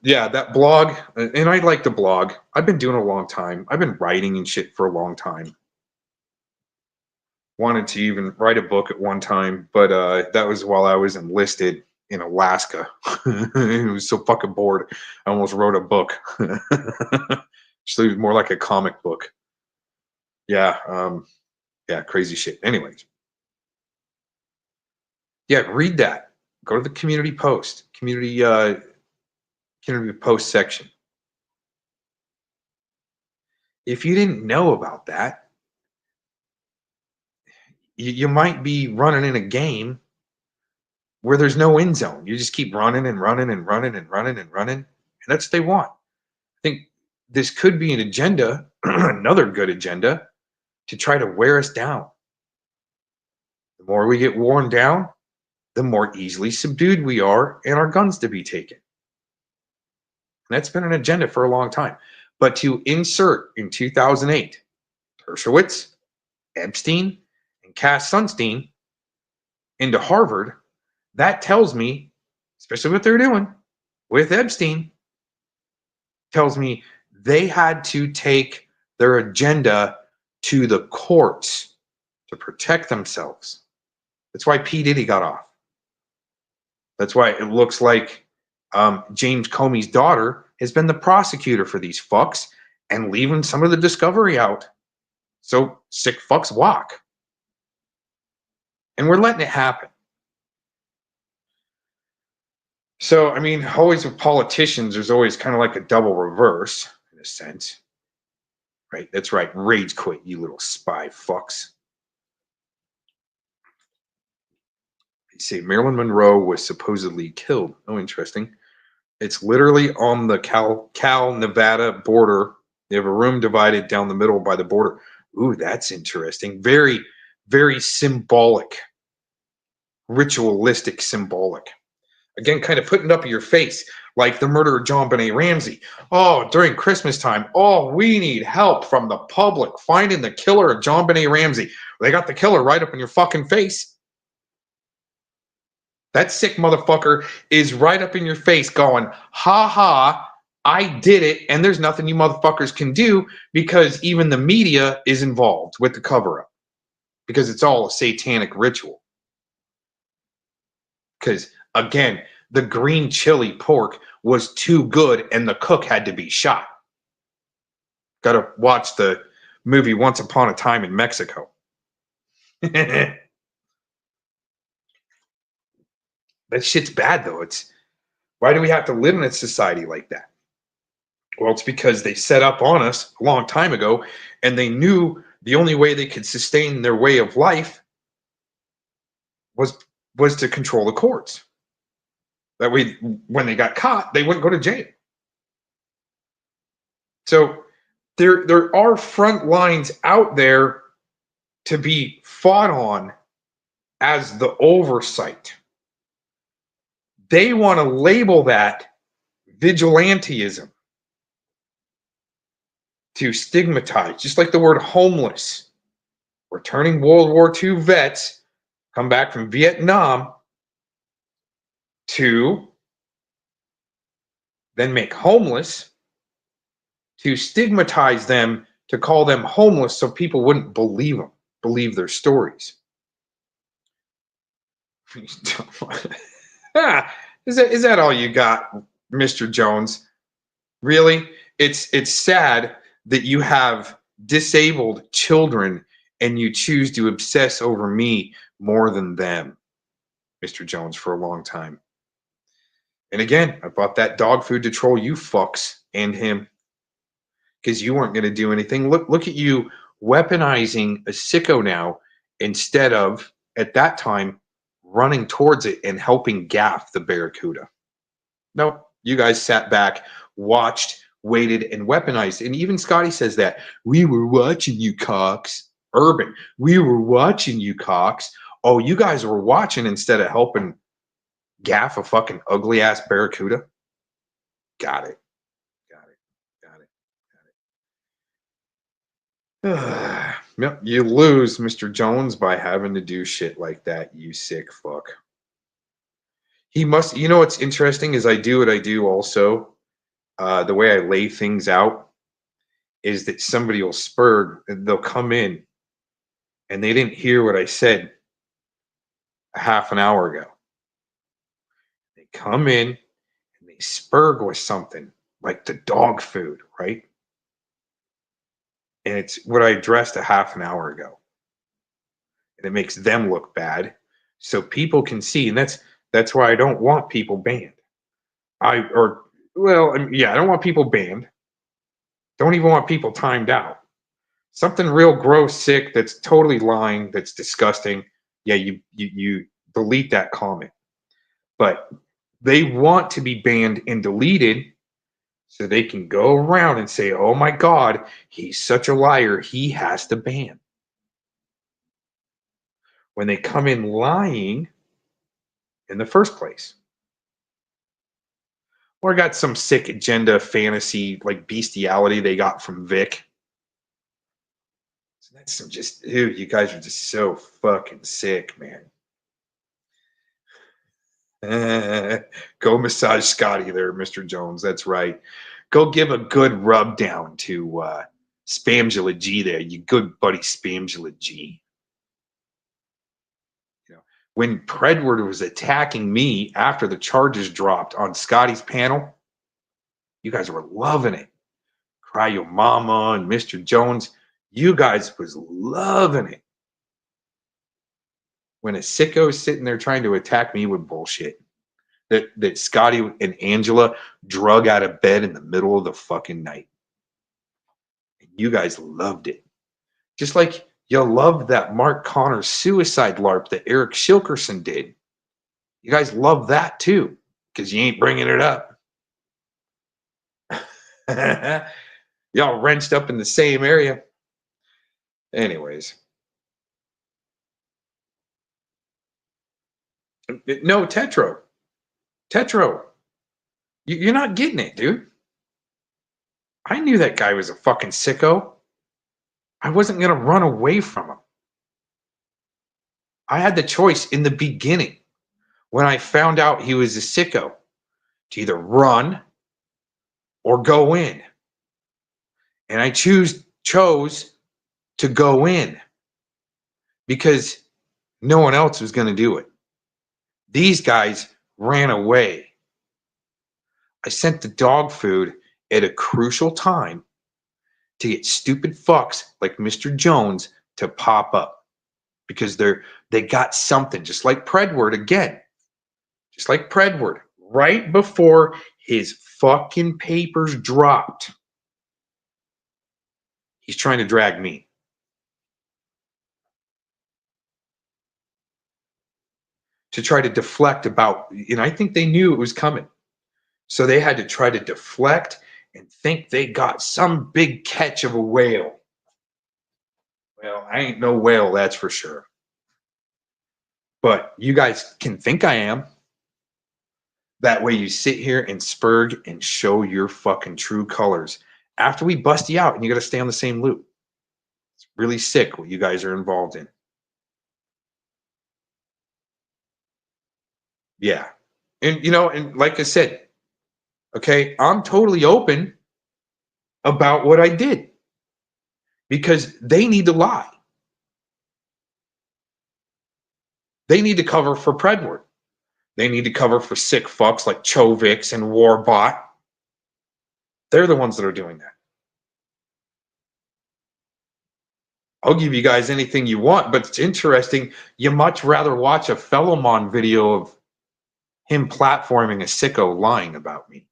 that blog, and I like to blog. I've been doing it a long time. I've been writing and shit for a long time. Wanted to even write a book at one time, but that was while I was enlisted in Alaska. I was so fucking bored. I almost wrote a book. So it was more like a comic book. Yeah, crazy shit. Anyways. Yeah, read that. Go to the community post, community post section. If you didn't know about that, you might be running in a game where there's no end zone. You just keep running and running and running and running and running. And that's what they want. I think this could be an agenda, another good agenda, to try to wear us down. The more we get worn down, the more easily subdued we are and our guns to be taken. And that's been an agenda for a long time. But to insert in 2008, Dershowitz, Epstein, and Cass Sunstein into Harvard, that tells me, especially what they're doing with Epstein, tells me they had to take their agenda to the courts to protect themselves. That's why P. Diddy got off. That's why it looks like James Comey's daughter has been the prosecutor for these fucks and leaving some of the discovery out. So sick fucks walk. And we're letting it happen. So, I mean, always with politicians, there's always kind of like a double reverse in a sense. Right? That's right. Rage quit, you little spy fucks. say Marilyn Monroe was supposedly killed. Oh, interesting. It's literally on the Cal Nevada border. They have a room divided down the middle by the border. Ooh, that's interesting. Very, very symbolic, ritualistic, symbolic. Again, kind of putting it up in your face, like the murder of John Benet Ramsey. Oh, during Christmas time, oh, we need help from the public finding the killer of John Benet Ramsey. They got the killer right up in your fucking face. That sick motherfucker is right up in your face going, ha ha, I did it, and there's nothing you motherfuckers can do because even the media is involved with the cover-up because it's all a satanic ritual. Because, again, the green chili pork was too good and the cook had to be shot. Got to watch the movie Once Upon a Time in Mexico. That shit's bad, though. Why do we have to live in a society like that? Well, it's because they set up on us a long time ago, and they knew the only way they could sustain their way of life was to control the courts. That way, when they got caught, they wouldn't go to jail. So there are front lines out there to be fought on as the oversight. They want to label that vigilantism, to stigmatize, just like the word homeless. Returning World War II vets come back from Vietnam to then make homeless, to stigmatize them, to call them homeless so people wouldn't believe them, believe their stories. Is that all you got, Mr. Jones? Really? It's sad that you have disabled children and you choose to obsess over me more than them, Mr. Jones, for a long time. And again, I bought that dog food to troll you fucks and him because you weren't going to do anything. Look at you weaponizing a sicko now instead of, at that time, running towards it and helping gaff the Barracuda. No, you guys sat back, watched, waited, and weaponized. And even Scotty says that. We were watching you, cocks. Urban, we were watching you, cocks. Oh, you guys were watching instead of helping gaff a fucking ugly-ass Barracuda? Got it. Yep, you lose, Mr. Jones, by having to do shit like that, you sick fuck. He must, you know what's interesting is I do what I do also. The way I lay things out is that somebody will spur, they'll come in and they didn't hear what I said a half an hour ago. They come in and they spurg with something like the dog food, right? And it's what I addressed a half an hour ago. And it makes them look bad so people can see. And that's why I don't want people banned. I don't want people banned. Don't even want people timed out. Something real gross, sick, that's totally lying, that's disgusting. Yeah, you delete that comment. But they want to be banned and deleted so they can go around and say, oh my God, he's such a liar, he has to ban. When they come in lying in the first place. Or got some sick agenda fantasy like bestiality they got from Vic. So that's some just, ew, you guys are just so fucking sick, man. Go massage Scotty there, Mr. Jones. That's right. Go give a good rub down to Spamula G there, you good buddy Spamula G. You know, when Predward was attacking me after the charges dropped on Scotty's panel, you guys were loving it. Cry Your Mama and Mr. Jones, you guys was loving it. When a sicko's sitting there trying to attack me with bullshit that Scotty and Angela drug out of bed in the middle of the fucking night. And you guys loved it. Just like you loved that Mark Connors suicide LARP that Eric Shilkerson did You guys love that too, because you ain't bringing it up. Y'all wrenched up in the same area. Anyways. No, Tetro. Tetro. You're not getting it, dude. I knew that guy was a fucking sicko. I wasn't going to run away from him. I had the choice in the beginning when I found out he was a sicko to either run or go in. And I chose to go in because no one else was going to do it. These guys ran away. I sent the dog food at a crucial time to get stupid fucks like Mr. Jones to pop up because they got something, just like Predward again. Just like Predward, right before his fucking papers dropped. He's trying to drag me. To try to deflect about, I think they knew it was coming. So they had to try to deflect and think they got some big catch of a whale. Well, I ain't no whale, that's for sure. But you guys can think I am. That way you sit here and spurg and show your fucking true colors. After we bust you out and you got to stay on the same loop. It's really sick what you guys are involved in. Yeah. And, and like I said, okay, I'm totally open about what I did because they need to lie. They need to cover for Predward. They need to cover for sick fucks like Chovix and Warbot. They're the ones that are doing that. I'll give you guys anything you want, but it's interesting. You much rather watch a Fellowmon video of him platforming a sicko lying about me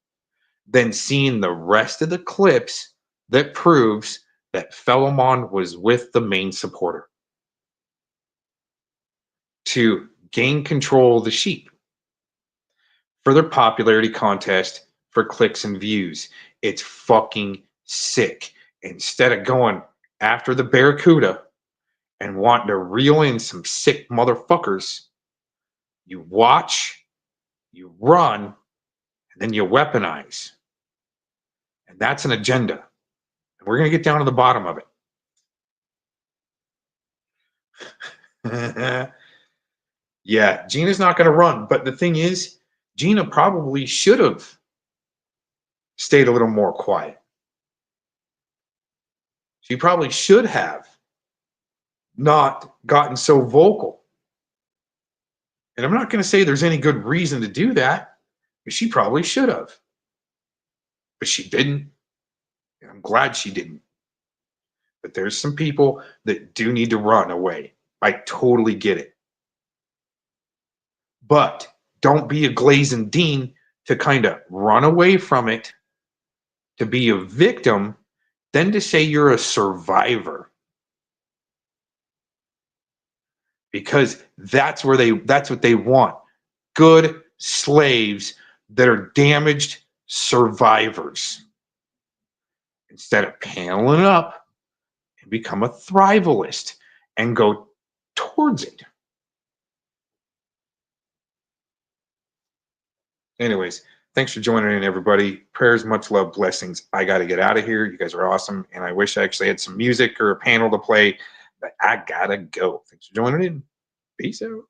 than seeing the rest of the clips that proves that Fellowmon was with the main supporter to gain control of the sheep for their popularity contest for clicks and views. It's fucking sick. Instead of going after the Barracuda and wanting to reel in some sick motherfuckers, you watch, you run, and then you weaponize. And that's an agenda. And we're going to get down to the bottom of it. Yeah, Gina's not going to run. But the thing is, Gina probably should have stayed a little more quiet. She probably should have not gotten so vocal. And I'm not going to say there's any good reason to do that, but she probably should have. But she didn't. And I'm glad she didn't. But there's some people that do need to run away. I totally get it. But don't be a Glazing Dean to kind of run away from it, to be a victim, then to say you're a survivor. Because that's what they want. Good slaves that are damaged survivors. Instead of paneling up and become a thrivalist and go towards it. Anyways, thanks for joining in, everybody. Prayers, much love, blessings. I got to get out of here. You guys are awesome. And I wish I actually had some music or a panel to play, but I got to go. Thanks for joining in. Peace out.